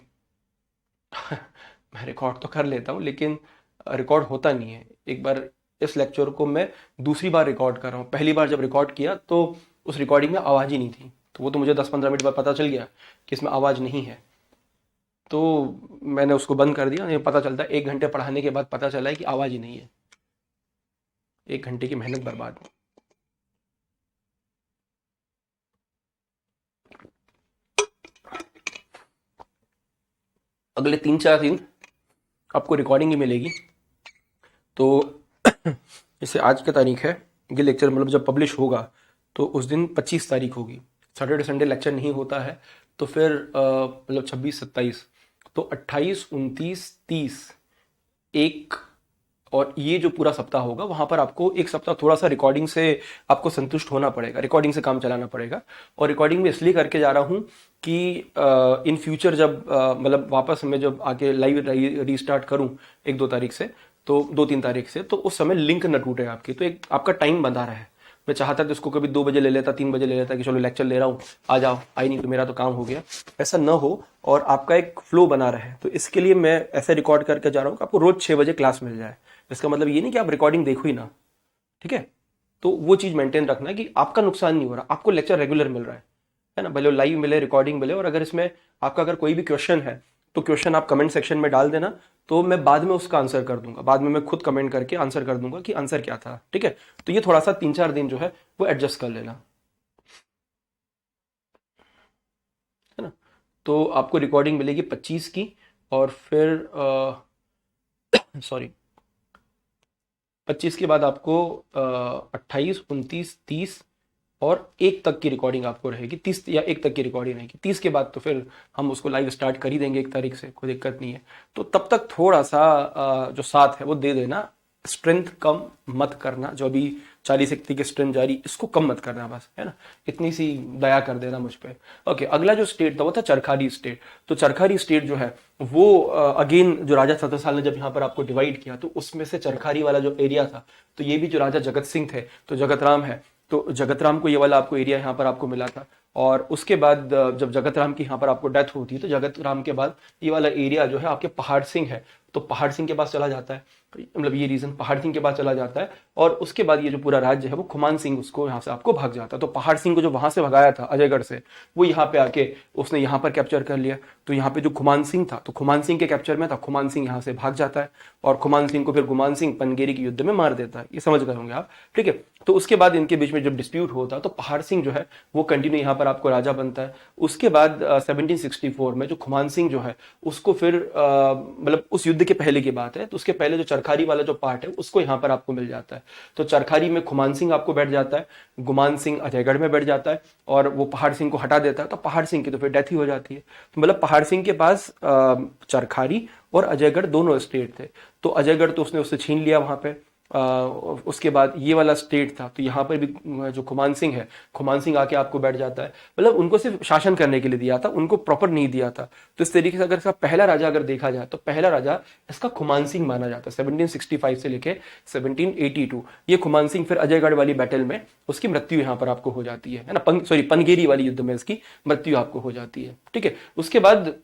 मैं रिकॉर्ड तो कर लेता हूँ लेकिन रिकॉर्ड होता नहीं है। एक बार इस लेक्चर को मैं दूसरी बार रिकॉर्ड कर रहा हूँ। पहली बार जब रिकॉर्ड किया तो उस रिकॉर्डिंग में आवाज़ ही नहीं थी, तो वो तो मुझे 10-15 मिनट बाद पता चल गया कि इसमें आवाज़ नहीं है, तो मैंने उसको बंद कर दिया। पता चलता है 1 घंटे पढ़ाने के बाद पता चला है कि आवाज़ ही नहीं है। 1 घंटे की मेहनत बर्बाद। अगले 3-4 दिन आपको रिकॉर्डिंग ही मिलेगी। तो जैसे आज की तारीख है, ये लेक्चर मतलब जब पब्लिश होगा तो उस दिन 25 तारीख होगी, सैटरडे संडे लेक्चर नहीं होता है। तो फिर मतलब 26-27, तो 28, 29, 30, 1 और ये जो पूरा सप्ताह होगा वहाँ पर आपको एक सप्ताह थोड़ा सा रिकॉर्डिंग से आपको संतुष्ट होना पड़ेगा, रिकॉर्डिंग से काम चलाना पड़ेगा। और रिकॉर्डिंग में इसलिए करके जा रहा हूँ कि इन फ्यूचर जब मतलब वापस मैं जब आके लाइव रीस्टार्ट करूँ 1-2 तारीख से, तो 2-3 तारीख से, तो उस समय लिंक न टूटे आपकी, तो एक आपका टाइम बंधा रहे। मैं चाहता तो इसको कभी 2 बजे ले लेता, 3 बजे ले लेता कि चलो लेक्चर ले रहा हूँ, आ जाओ, आई नहीं तो मेरा तो काम हो गया। ऐसा न हो और आपका एक फ्लो बना रहे, तो इसके लिए मैं ऐसे रिकॉर्ड करके जा रहा हूँ कि आपको रोज 6 बजे क्लास मिल जाए। इसका मतलब ये नहीं कि आप रिकॉर्डिंग देखो ही ना, ठीक है। तो वो चीज मेंटेन रखना है कि आपका नुकसान नहीं हो रहा, आपको लेक्चर रेगुलर मिल रहा है ना, भले लाइव मिले, रिकॉर्डिंग मिले। और अगर इसमें आपका अगर कोई भी क्वेश्चन है तो क्वेश्चन आप कमेंट सेक्शन में डाल देना, तो मैं बाद में उसका आंसर कर दूंगा, बाद में मैं खुद कमेंट करके आंसर कर दूंगा कि आंसर क्या था, ठीक है। तो ये थोड़ा सा 3-4 दिन जो है वो एडजस्ट कर लेना, है ना। तो आपको रिकॉर्डिंग मिलेगी 25 की, और फिर सॉरी 25 के बाद आपको 28, 29, 30 और 1 तक की रिकॉर्डिंग आपको रहेगी। 30 या 1 तक की रिकॉर्डिंग रहेगी। 30 के बाद तो फिर हम उसको लाइव स्टार्ट कर ही देंगे 1 तारीख से, कोई दिक्कत नहीं है। तो तब तक थोड़ा सा जो साथ है वो दे देना, स्ट्रेंथ कम मत करना, जो अभी 40-41 की स्ट्रेंथ जारी, इसको कम मत करना बस, है ना। इतनी सी दया कर देना मुझ पे। ओके, अगला जो स्टेट था वो था चरखारी स्टेट। तो चरखारी स्टेट जो है वो अगेन जो राजा छत्रसाल ने जब यहाँ पर आपको डिवाइड किया, तो उसमें से चरखारी वाला जो एरिया था, तो ये भी जो राजा जगत सिंह थे, तो जगत राम है, तो जगत राम को ये वाला आपको एरिया यहाँ पर आपको मिला था। और उसके बाद जब जगत राम की यहाँ पर आपको डेथ होती है, तो जगत राम के बाद ये वाला एरिया जो है आपके पहाड़ सिंह है, तो पहाड़ सिंह के पास चला जाता है। मतलब ये रीजन पहाड़ सिंह के पास चला जाता है, और उसके बाद ये जो पूरा राज्य है वो खुमान सिंह उसको यहाँ से आपको भाग जाता है। तो पहाड़ सिंह को जो वहां से भगाया था अजयगढ़ से, वो यहाँ पे आके उसने यहाँ पर कैप्चर कर लिया। तो यहाँ पे जो खुमान सिंह था, तो खुमान सिंह के कैप्चर में था, खुमान सिंह यहाँ से भाग जाता है, और खुमान सिंह को फिर गुमान सिंह पनगेरी के युद्ध में मार देता है। ये समझ गए होंगे आप, ठीक है। तो उसके बाद इनके बीच में जब डिस्प्यूट होता है, तो पहाड़ सिंह जो है वो कंटिन्यू यहाँ पर आपको राजा बनता है। उसके बाद 1764 में जो खुमान सिंह जो है उसको फिर मतलब उस युद्ध के पहले की बात है, तो उसके पहले जो चरखारी वाला जो पार्ट है उसको यहाँ पर आपको मिल जाता है। तो चरखारी में खुमान सिंह आपको बैठ जाता है, गुमान सिंह अजयगढ़ में बैठ जाता है, और वो पहाड़ सिंह को हटा देता है, तो पहाड़ सिंह की तो फिर डेथ ही हो जाती है। तो मतलब पहाड़ सिंह के पास चरखारी और अजयगढ़ दोनों स्टेट थे। तो अजयगढ़ तो उसने छीन लिया वहां पे। उसके बाद ये वाला स्टेट था, तो यहाँ पर भी जो खुमान सिंह है, खुमान सिंह आके आपको बैठ जाता है। मतलब उनको सिर्फ शासन करने के लिए दिया था, उनको प्रॉपर नहीं दिया था। तो इस तरीके से अगर इसका पहला राजा अगर देखा जाए, तो पहला राजा इसका खुमान सिंह माना जाता है। 1765 से लेके 1782 ये खुमान सिंह, फिर अजयगढ़ वाली बैटल में उसकी मृत्यु यहाँ पर आपको हो जाती है ना, पनगेरी वाली युद्ध में इसकी मृत्यु आपको हो जाती है, ठीक है। उसके बाद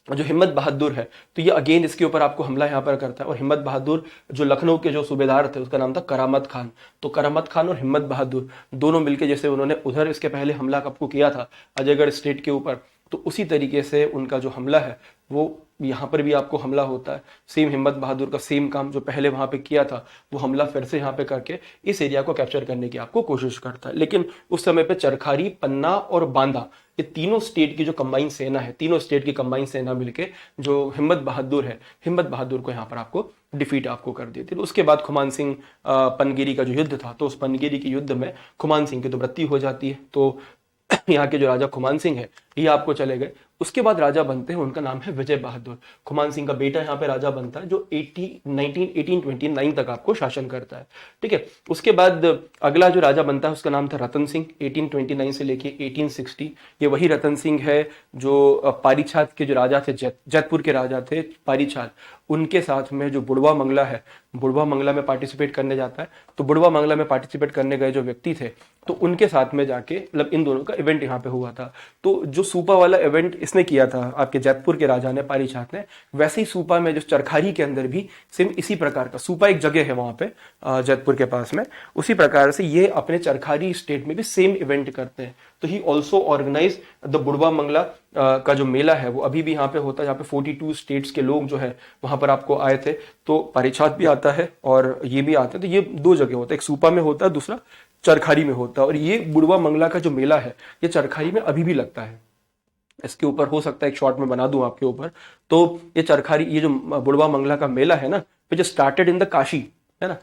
जो हिम्मत बहादुर है, तो ये अगेन इसके ऊपर आपको हमला यहाँ पर करता है। और हिम्मत बहादुर जो लखनऊ के जो सूबेदार थे, उसका नाम था करामत खान। तो करामत खान और हिम्मत बहादुर दोनों मिलकर, जैसे उन्होंने उधर इसके पहले हमला आपको किया था अजयगढ़ स्टेट के ऊपर, तो उसी तरीके से उनका जो हमला है वो यहाँ पर भी आपको हमला होता है। सेम हिम्मत बहादुर का सेम काम जो पहले वहां पे किया था, वो हमला फिर से यहाँ पे करके इस एरिया को कैप्चर करने की आपको कोशिश करता है। लेकिन उस समय पे चरखारी, पन्ना और बांदा, ये तीनों स्टेट की जो कंबाइन सेना है, तीनों स्टेट की कंबाइन सेना मिलके जो हिम्मत बहादुर है, हिम्मत बहादुर को यहाँ पर आपको डिफीट आपको कर दी थी। उसके बाद खुमान सिंह पनगेरी का जो युद्ध था, तो उस पनगेरी के युद्ध में खुमान सिंह की तो मृत्यु हो जाती है। तो यहाँ के जो राजा खुमान सिंह है ये आपको चले गए। उसके बाद राजा बनते हैं, उनका नाम है विजय बहादुर। खुमान सिंह का बेटा यहाँ पे राजा बनता है, जो 1829 तक आपको शासन करता है, ठीक है। उसके बाद अगला जो राजा बनता है उसका नाम था रतन सिंह, 1829 से लेके 1860। ये वही रतन सिंह है जो पारीछात के जो राजा थे, जैतपुर के राजा थे पारीछात, उनके साथ में जो बुढ़वा मंगला है, बुढ़वा मंगला में पार्टिसिपेट करने जाता है। तो बुढ़वा मंगला में पार्टिसिपेट करने गए जो व्यक्ति थे, तो उनके साथ में जाके मतलब इन दोनों का इवेंट यहाँ पे हुआ था। तो जो सूपा वाला इवेंट इसने किया था आपके जैतपुर के राजा ने, पारीछात ने, वैसे ही सूपा में जो चरखारी के अंदर भी सेम इसी प्रकार का, सूपा एक जगह है वहां पे जैतपुर के पास में, उसी प्रकार से ये अपने चरखारी स्टेट में भी सेम इवेंट करते हैं। तो ही ऑल्सो ऑर्गेनाइज द बुढ़वा मंगला का जो मेला है वो अभी भी यहाँ पे होता है, जहाँ पे 42 स्टेट्स के लोग जो है वहां पर आपको आए थे। तो पारीछात भी आता है और ये भी आता है। तो ये 2 जगह होता है, एक सूपा में होता है, दूसरा चरखारी में होता है। और ये बुढ़वा मंगला का जो मेला है ये चरखारी में अभी भी लगता है। इसके ऊपर हो सकता है एक शॉर्ट में बना दूं आपके ऊपर। तो ये चरखारी, ये जो बुढ़वा मंगला का मेला है ना, which started in the Kashi, है ना,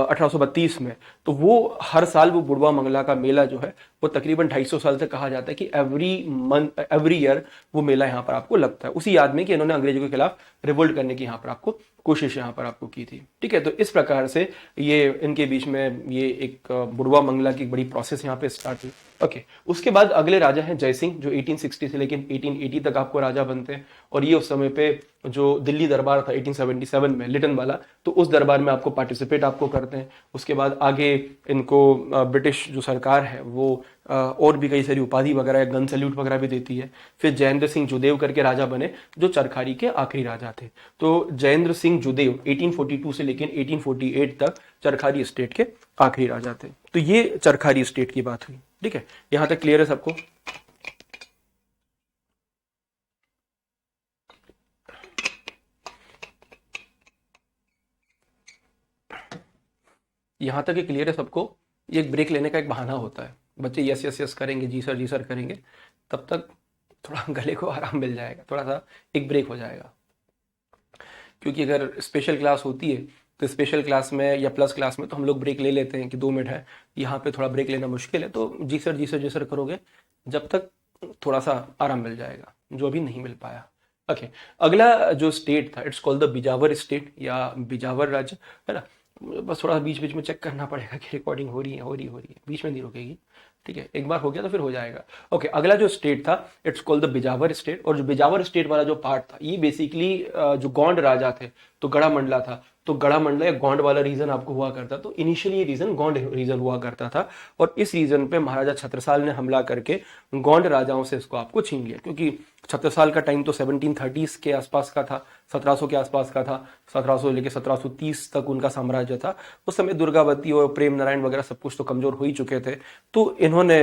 1832 में। तो वो हर साल वो बुढ़वा मंगला का मेला जो है वो तकरीबन 250 साल से कहा जाता है कि एवरी ईयर वो मेला यहाँ पर आपको लगता है, उसी याद में कि इन्होंने अंग्रेजों के खिलाफ रिवोल्ट करने की यहाँ पर आपको कोशिश यहाँ पर आपको की थी। ठीक है, तो इस प्रकार से ये इनके बीच में ये एक बुढ़वा मंगला की बड़ी प्रोसेस यहाँ पे स्टार्ट हुई। ओके, उसके बाद अगले राजा हैं जय सिंह, जो 1860 से लेकिन 1880 तक आपको राजा बनते हैं। और ये उस समय पे जो दिल्ली दरबार था 1877 में लिटन वाला, तो उस दरबार में आपको पार्टिसिपेट आपको करते हैं। उसके बाद आगे इनको ब्रिटिश जो सरकार है वो और भी कई सारी उपाधि वगैरह, गन सैल्यूट वगैरह भी देती है। फिर जयेंद्र सिंह जुदेव करके राजा बने, जो चरखारी के आखिरी राजा थे। तो जयेंद्र सिंह जुदेव 1842 से लेकिन 1848 तक चरखारी स्टेट के आखिरी राजा थे। तो ये चरखारी स्टेट की बात हुई। ठीक है, यहां तक क्लियर है सबको? यहां तक क्लियर है सबको? ये एक ब्रेक लेने का एक बहाना होता है। बच्चे यस यस यस करेंगे, जी सर करेंगे, तब तक थोड़ा गले को आराम मिल जाएगा, थोड़ा सा एक ब्रेक हो जाएगा। क्योंकि अगर स्पेशल क्लास होती है तो स्पेशल क्लास में या प्लस क्लास में तो हम लोग ब्रेक ले लेते हैं कि 2 मिनट है, यहाँ पे थोड़ा ब्रेक लेना मुश्किल है, तो जी सर करोगे जब तक थोड़ा सा आराम मिल जाएगा, जो अभी नहीं मिल पाया। ओके, अगला जो स्टेट था, it's called the Bijawar state या बिजावर राज्य, है ना। बस थोड़ा बीच बीच में चेक करना पड़ेगा कि रिकॉर्डिंग हो रही है, बीच में नहीं रुकेगी। ठीक है, एक बार हो गया तो फिर हो जाएगा। ओके, अगला जो स्टेट था it's called the Bijawar state. और जो बिजावर स्टेट वाला जो पार्ट था, ये बेसिकली जो गोंड राजा थे, तो गड़ा मंडला था, तो गड़ा मंडला या गोंड वाला रीजन आपको हुआ करता। तो इनिशियली ये रीजन गोंड रीजन हुआ करता था, और इस रीजन पे महाराजा छत्रसाल ने हमला करके गोंड राजाओं से इसको आपको छीन लिया। क्योंकि छत्रसाल का टाइम तो 1730 के आसपास का था, 1700 के आसपास का था, 1700 लेके 1730 तक उनका साम्राज्य था। उस समय दुर्गावती और प्रेम नारायण वगैरह सब कुछ तो कमजोर हो ही चुके थे। तो इन्होंने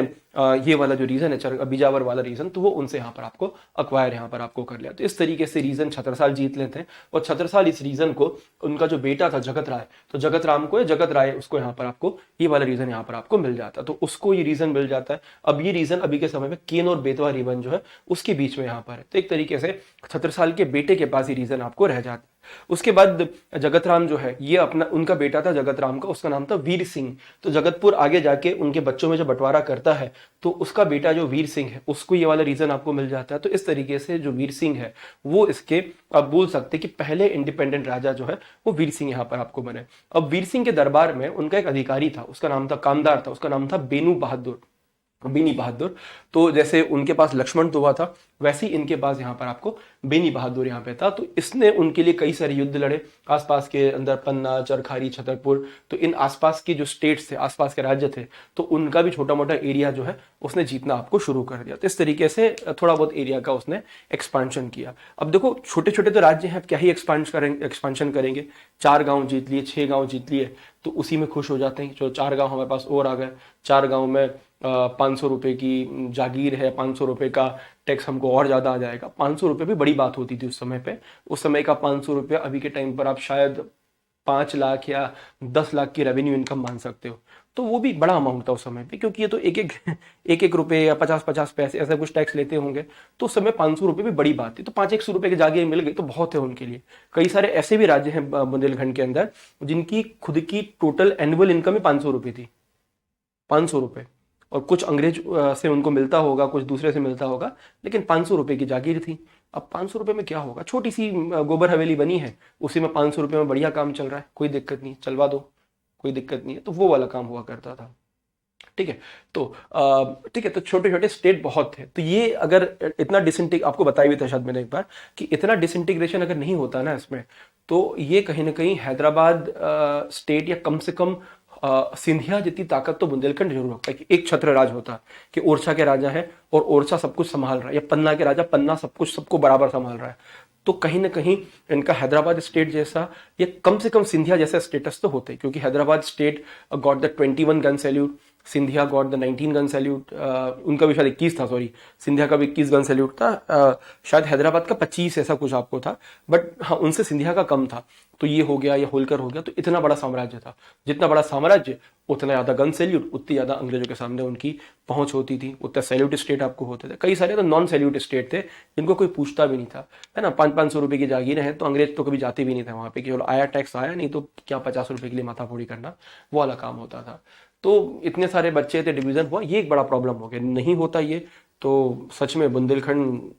ये वाला जो रीजन है बिजावर वाला रीजन, तो वो उनसे यहाँ पर आपको अक्वायर यहाँ पर आपको कर लिया। तो इस तरीके से रीजन छत्रसाल जीत लेते हैं। और छत्रसाल इस रीजन को, उनका जो बेटा था जगत राय, तो जगत राम को या जगत राय, उसको यहाँ पर आपको ये वाला रीजन यहाँ पर आपको मिल जाता है। तो उसको ये रीजन मिल जाता है। अब ये रीजन अभी के समय में केन और बेतवा रीजन जो है उसके बीच में यहाँ पर है। तो एक तरीके से छत्रसाल के बेटे के पास ये रीजन आपको रह जाता है। उसके बाद जगत राम जो है, ये अपना उनका बेटा था जगत राम का, उसका नाम था वीर सिंह। तो जगतपुर आगे जाके उनके बच्चों में जब बंटवारा करता है, तो उसका बेटा जो वीर सिंह है, उसको ये वाला रीजन आपको मिल जाता है। तो इस तरीके से जो वीर सिंह है वो इसके, आप बोल सकते कि पहले इंडिपेंडेंट राजा जो है वो वीर सिंह यहाँ पर आपको बने। अब वीर सिंह के दरबार में उनका एक अधिकारी था, उसका नाम था कामदार था, उसका नाम था बेनी बहादुर। तो जैसे उनके पास लक्ष्मण दुआ था, वैसे ही इनके पास यहाँ पर आपको बेनी बहादुर यहाँ पे था। तो इसने उनके लिए कई सारे युद्ध लड़े आसपास के अंदर, पन्ना, चरखारी, छतरपुर। तो इन आसपास के जो स्टेट्स थे, आसपास के राज्य थे, तो उनका भी छोटा मोटा एरिया जो है उसने जीतना आपको शुरू कर दिया। तो इस तरीके से थोड़ा बहुत एरिया का उसने एक्सपांशन किया। अब देखो, छोटे छोटे तो राज्य हैं, क्या ही एक्सपांशन करेंगे। 4 गांव जीत लिए, 6 गांव जीत लिए, तो उसी में खुश हो जाते हैं। जो 4 गांव हमारे पास और आ गए, 4 गांव में 500 रुपए की जागीर है, 500 रुपए का टैक्स हमको और ज्यादा आ जाएगा। 500 रुपए भी बड़ी बात होती थी उस समय पे। उस समय का 500 रुपया अभी के टाइम पर आप शायद 5 लाख या 10 लाख की रेवेन्यू इनकम मान सकते हो। तो वो भी बड़ा अमाउंट था उस समय पे, क्योंकि ये तो एक रुपए या 50 पैसे ऐसा कुछ टैक्स लेते होंगे। तो उस समय 500 रुपए भी बड़ी बात थी। तो 500 रुपए की जागीर मिल गई तो बहुत है उनके लिए। कई सारे ऐसे भी राज्य हैं बुंदेलखंड के अंदर जिनकी खुद की टोटल एनुअल इनकम ही 500 रुपए थी, 500 रुपए। और कुछ अंग्रेज से उनको मिलता होगा, कुछ दूसरे से मिलता होगा, लेकिन 500 रुपए की जागीर थी। अब 500 रुपए में क्या होगा, छोटी सी गोबर हवेली बनी है, उसी में 500 रुपए में बढ़िया काम चल रहा है, कोई दिक्कत नहीं, चलवा दो, कोई दिक्कत नहीं है। तो वो वाला काम हुआ करता था। ठीक है, तो ठीक है, तो छोटे छोटे स्टेट बहुत थे। तो ये अगर इतना डिसइंटीग्रेशन, आपको बताया भी था शायद मैंने एक बार, कि इतना डिसइंटीग्रेशन अगर नहीं होता ना इसमें, तो ये कहीं ना कहीं हैदराबाद स्टेट या कम से कम सिंधिया जितनी ताकत तो बुंदेलखंड जरूर रखता है। कि एक छत्र राज होता कि ओरछा के राजा है और ओरछा सब कुछ संभाल रहा है, या पन्ना के राजा पन्ना सब कुछ सबको बराबर संभाल रहा है। तो कहीं ना कहीं इनका हैदराबाद स्टेट जैसा या कम से कम सिंधिया जैसा स्टेटस तो होते हैं। क्योंकि Hyderabad state got the 21 gun salute, Scindia got the 19 gun salute. उनका भी शायद 21 था, सॉरी, सिंधिया का भी 21 गन सैल्यूट था। शायद हैदराबाद का 25 ऐसा कुछ आपको था, बट हाँ, उनसे सिंधिया का कम था। तो ये हो गया, या होलकर हो गया। तो इतना बड़ा साम्राज्य था, जितना बड़ा साम्राज्य उतना ज्यादा गन सैल्यूट, उतनी ज्यादा अंग्रेजों के सामने उनकी पहुंच होती थी, उतना सैल्यूट स्टेट आपको होते थे। कई सारे तो नॉन सैल्यूट स्टेट थे जिनको कोई पूछता भी नहीं था, है ना। 500 रुपए की जागीरें हैं तो अंग्रेज तो कभी जाते भी नहीं थे वहां पे, केवल आया टैक्स आया, नहीं तो क्या 50 रुपए के लिए माथाफोड़ी करना, वो वाला काम होता था। तो इतने सारे बच्चे थे, डिवीजन हुआ, ये एक बड़ा प्रॉब्लम हो गया। नहीं होता ये तो सच में बुंदेलखंड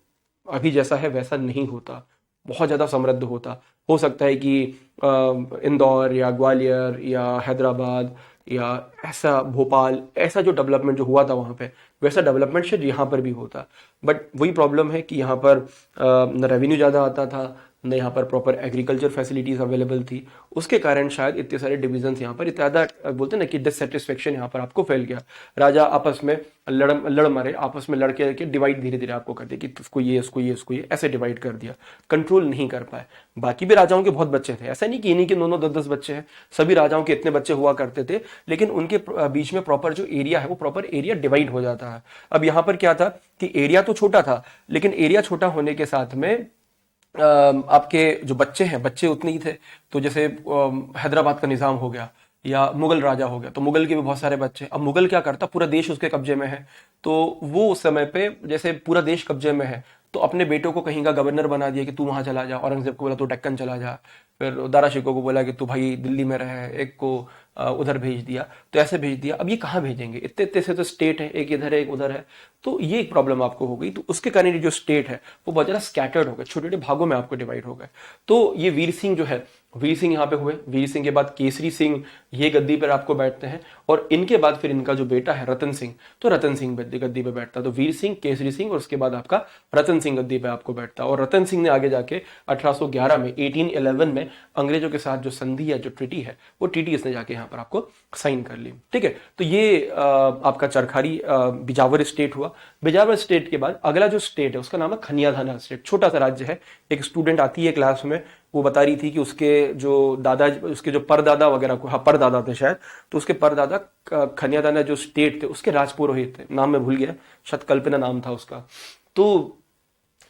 अभी जैसा है वैसा नहीं होता। बहुत ज़्यादा समृद्ध होता। हो सकता है कि इंदौर या ग्वालियर या हैदराबाद या ऐसा भोपाल, ऐसा जो डेवलपमेंट जो हुआ था वहाँ पे, वैसा डेवलपमेंट शायद यहाँ पर भी होता। बट वही प्रॉब्लम है कि यहाँ पर न रेवेन्यू ज़्यादा आता था, न यहाँ पर प्रॉपर एग्रीकल्चर फैसिलिटीज़ अवेलेबल थी। उसके कारण शायद इतने सारे डिविजन्स यहाँ पर, इतना ज़्यादा बोलते हैं ना कि डिससेटिस्फेक्शन यहाँ पर आपको फैल गया। राजा आपस में लड़ मरे, आपस में लड़ के डिवाइड धीरे धीरे आपको कर दिया कि उसको ये, उसको ये, उसको ये, ऐसे डिवाइड कर दिया, कंट्रोल नहीं कर पाए। बाकी भी राजाओं के बहुत बच्चे थे, ऐसा नहीं कि इन्हीं के 9-9 10-10 बच्चे हैं, सभी राजाओं के इतने बच्चे हुआ करते थे, लेकिन उनके बीच में प्रॉपर जो एरिया है वो प्रॉपर एरिया डिवाइड हो जाता है। अब यहाँ पर क्या था कि एरिया तो छोटा था, लेकिन एरिया छोटा होने के साथ में आपके जो बच्चे हैं, बच्चे उतने ही थे। तो जैसे हैदराबाद का निज़ाम हो गया या मुगल राजा हो गया, तो मुगल के भी बहुत सारे बच्चे। अब मुगल क्या करता, पूरा देश उसके कब्जे में है, तो वो उस समय पे जैसे पूरा देश कब्जे में है, तो अपने बेटों को कहीं का गवर्नर बना दिया कि तू वहां चला जा, औरंगजेब को बोला तू डेक्कन चला जा, फिर दारा शिकोह को बोला कि तू भाई दिल्ली में रहे, एक को उधर भेज दिया, तो ऐसे भेज दिया। अब ये कहाँ भेजेंगे, इतने इतने से तो स्टेट है, एक इधर है एक उधर है, तो ये एक प्रॉब्लम आपको हो गई। तो उसके कारण ये जो स्टेट है वो बहुत ज़्यादा स्कैटर्ड हो गए, छोटे छोटे भागों में आपको डिवाइड हो गए। तो ये वीर सिंह जो है, वीर सिंह यहाँ पे हुए, वीर सिंह के बाद केसरी सिंह ये गद्दी पर आपको बैठते हैं, और इनके बाद फिर इनका जो बेटा है रतन सिंह, तो रतन सिंह गद्दी पे बैठता है। तो वीर सिंह, केसरी सिंह और उसके बाद आपका रतन सिंह गद्दी पे आपको बैठता है। और रतन सिंह ने आगे जाके 1811 में 1811 में अंग्रेजों के साथ जो संधि है, जो ट्रीटी है, वो ट्रीटी इसने जाके यहाँ पर आपको साइन कर ली। ठीक है, तो ये आपका चरखारी बिजावर स्टेट हुआ। बिजावर स्टेट के बाद अगला जो स्टेट है उसका नाम है खनियाधाना स्टेट। छोटा सा राज्य है। एक स्टूडेंट आती है क्लास में, वो बता रही थी कि उसके जो दादा, उसके जो परदादा वगैरह को, हाँ परदादा थे शायद, तो उसके परदादा खनियादाना जो स्टेट थे उसके राजपुरोहित थे, नाम मैं भूल गया, शायद कल्पना नाम था उसका। तो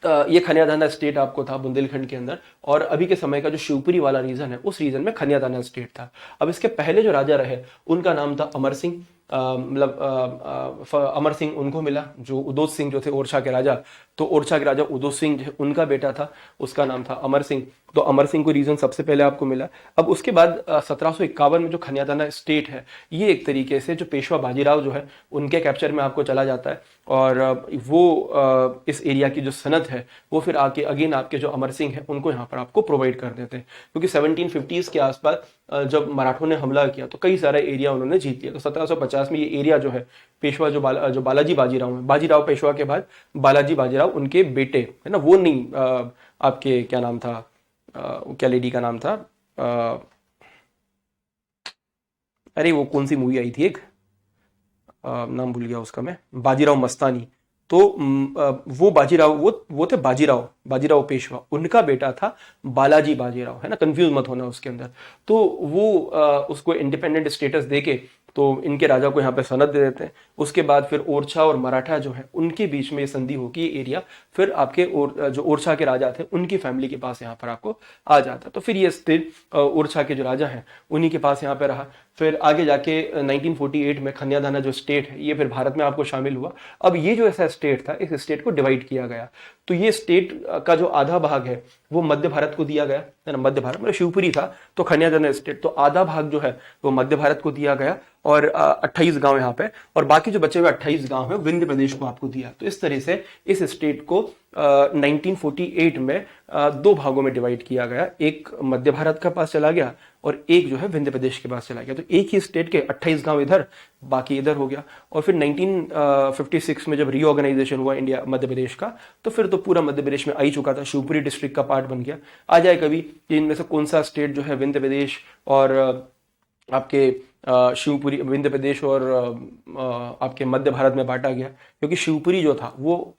ये खनियादाना स्टेट आपको था बुंदेलखंड के अंदर, और अभी के समय का जो शिवपुरी वाला रीजन है उस रीजन में खनियादाना स्टेट था। अब इसके पहले जो राजा रहे उनका नाम था अमर सिंह। अमर सिंह उनको मिला जो उदोत सिंह जो थे ओरछा के राजा, तो ओरछा के राजा उदोत सिंह जो उनका बेटा था, उसका नाम था अमर सिंह। तो अमर सिंह को रीजन सबसे पहले आपको मिला। अब उसके बाद 1751 में जो खनियादाना स्टेट है, ये एक तरीके से जो पेशवा बाजीराव जो है उनके कैप्चर में आपको चला जाता है, और वो इस एरिया की जो सनत है वो फिर आके अगेन आपके जो अमर सिंह है उनको यहाँ पर आपको प्रोवाइड कर देते हैं। क्योंकि 1750s के आसपास जब मराठों ने हमला किया तो कई सारा एरिया उन्होंने जीत लिया। तो 1750 में ये एरिया जो है पेशवा जो बालाजी बाजीराव है, बाजीराव पेशवा के बाद बालाजी बाजीराव उनके बेटे है ना, वो नहीं आपके क्या नाम था, क्या लेडी का नाम था, अरे वो कौन सी मूवी आई थी एक, नाम भूल गया उसका मैं, बाजीराव मस्तानी। तो वो बाजीराव, वो थे बाजीराव पेशवा, उनका बेटा था बालाजी बाजीराव, है ना, कंफ्यूज मत होना उसके अंदर। तो वो उसको इंडिपेंडेंट स्टेटस देके तो इनके राजा को यहाँ पे सनद दे देते हैं। उसके बाद फिर ओरछा और मराठा जो है उनके बीच में ये संधि होगी, एरिया फिर आपके जो ओरछा के राजा थे उनकी फैमिली के पास यहाँ पर आपको आ जाता। तो फिर ये स्थिर ओरछा के जो राजा हैं उन्हीं के पास यहाँ पे रहा। फिर आगे जाके 1948 में खनियादाना जो स्टेट है ये फिर भारत में आपको शामिल हुआ। अब ये जो ऐसा स्टेट था, इस स्टेट को डिवाइड किया गया। तो ये स्टेट का जो आधा भाग है वो मध्य भारत को दिया गया, है ना, मध्य भारत मतलब शिवपुरी था तो खनियादाना स्टेट, तो आधा भाग जो है वो मध्य भारत को दिया गया, और 28 गांव यहाँ पे, और बाकी जो बचे हुए 28 गांव है विंध्य प्रदेश को आपको दिया। तो इस तरह से इस स्टेट को 1948 में दो भागों में डिवाइड किया गया, एक मध्य भारत का पास चला गया और एक जो है विंध्य प्रदेश के पास चला गया। तो एक ही स्टेट के 28 गांव इधर, बाकी इधर हो गया। और फिर 1956 में जब रीऑर्गेनाइजेशन हुआ इंडिया मध्य प्रदेश का, तो फिर तो पूरा मध्य प्रदेश में आ ही चुका था, शिवपुरी डिस्ट्रिक्ट का पार्ट बन गया। आ जाए कभी कि इनमें से कौन सा स्टेट जो है विंध्य प्रदेश और आपके शिवपुरी, विंध्य प्रदेश और आपके मध्य भारत में बांटा गया, क्योंकि शिवपुरी जो था वो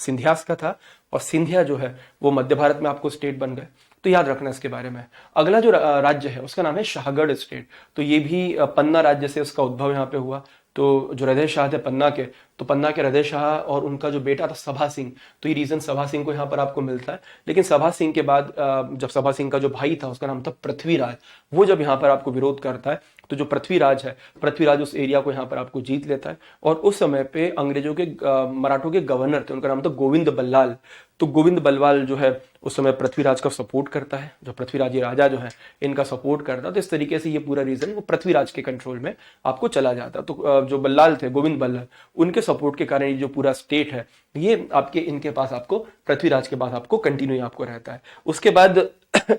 सिंधियास का था और सिंधिया जो है वो मध्य भारत में आपको स्टेट बन गए। तो याद रखना इसके बारे में। अगला जो राज्य है उसका नाम है शाहगढ़ स्टेट। तो ये भी पन्ना राज्य से उसका उद्भव यहाँ पे हुआ। तो जो हृदय शाह थे पन्ना के, तो पन्ना के हृदय शाह और उनका जो बेटा था सभा सिंह, तो ये रीजन सभा सिंह को यहाँ पर आपको मिलता है। लेकिन सभा सिंह के बाद जब सभा सिंह का जो भाई था उसका नाम था पृथ्वीराज, वो जब यहाँ पर आपको विरोध करता है, तो जो पृथ्वीराज है, पृथ्वीराज उस एरिया को यहाँ पर आपको जीत लेता है। और उस समय पे अंग्रेजों के मराठों के गवर्नर थे, उनका नाम था गोविंद बल्लाल। तो गोविंद बल्लाल जो है उस समय पृथ्वीराज का सपोर्ट करता है, जो पृथ्वीराज राजा जो है इनका सपोर्ट करता है। तो इस तरीके से ये पूरा रीजन वो पृथ्वीराज के कंट्रोल में आपको चला जाता। तो जो बल्लाल थे, गोविंद बल्लाल, उनके सपोर्ट के कारण ये जो पूरा स्टेट है ये आपके इनके पास आपको पृथ्वीराज के पास आपको कंटिन्यू आपको रहता है। उसके बाद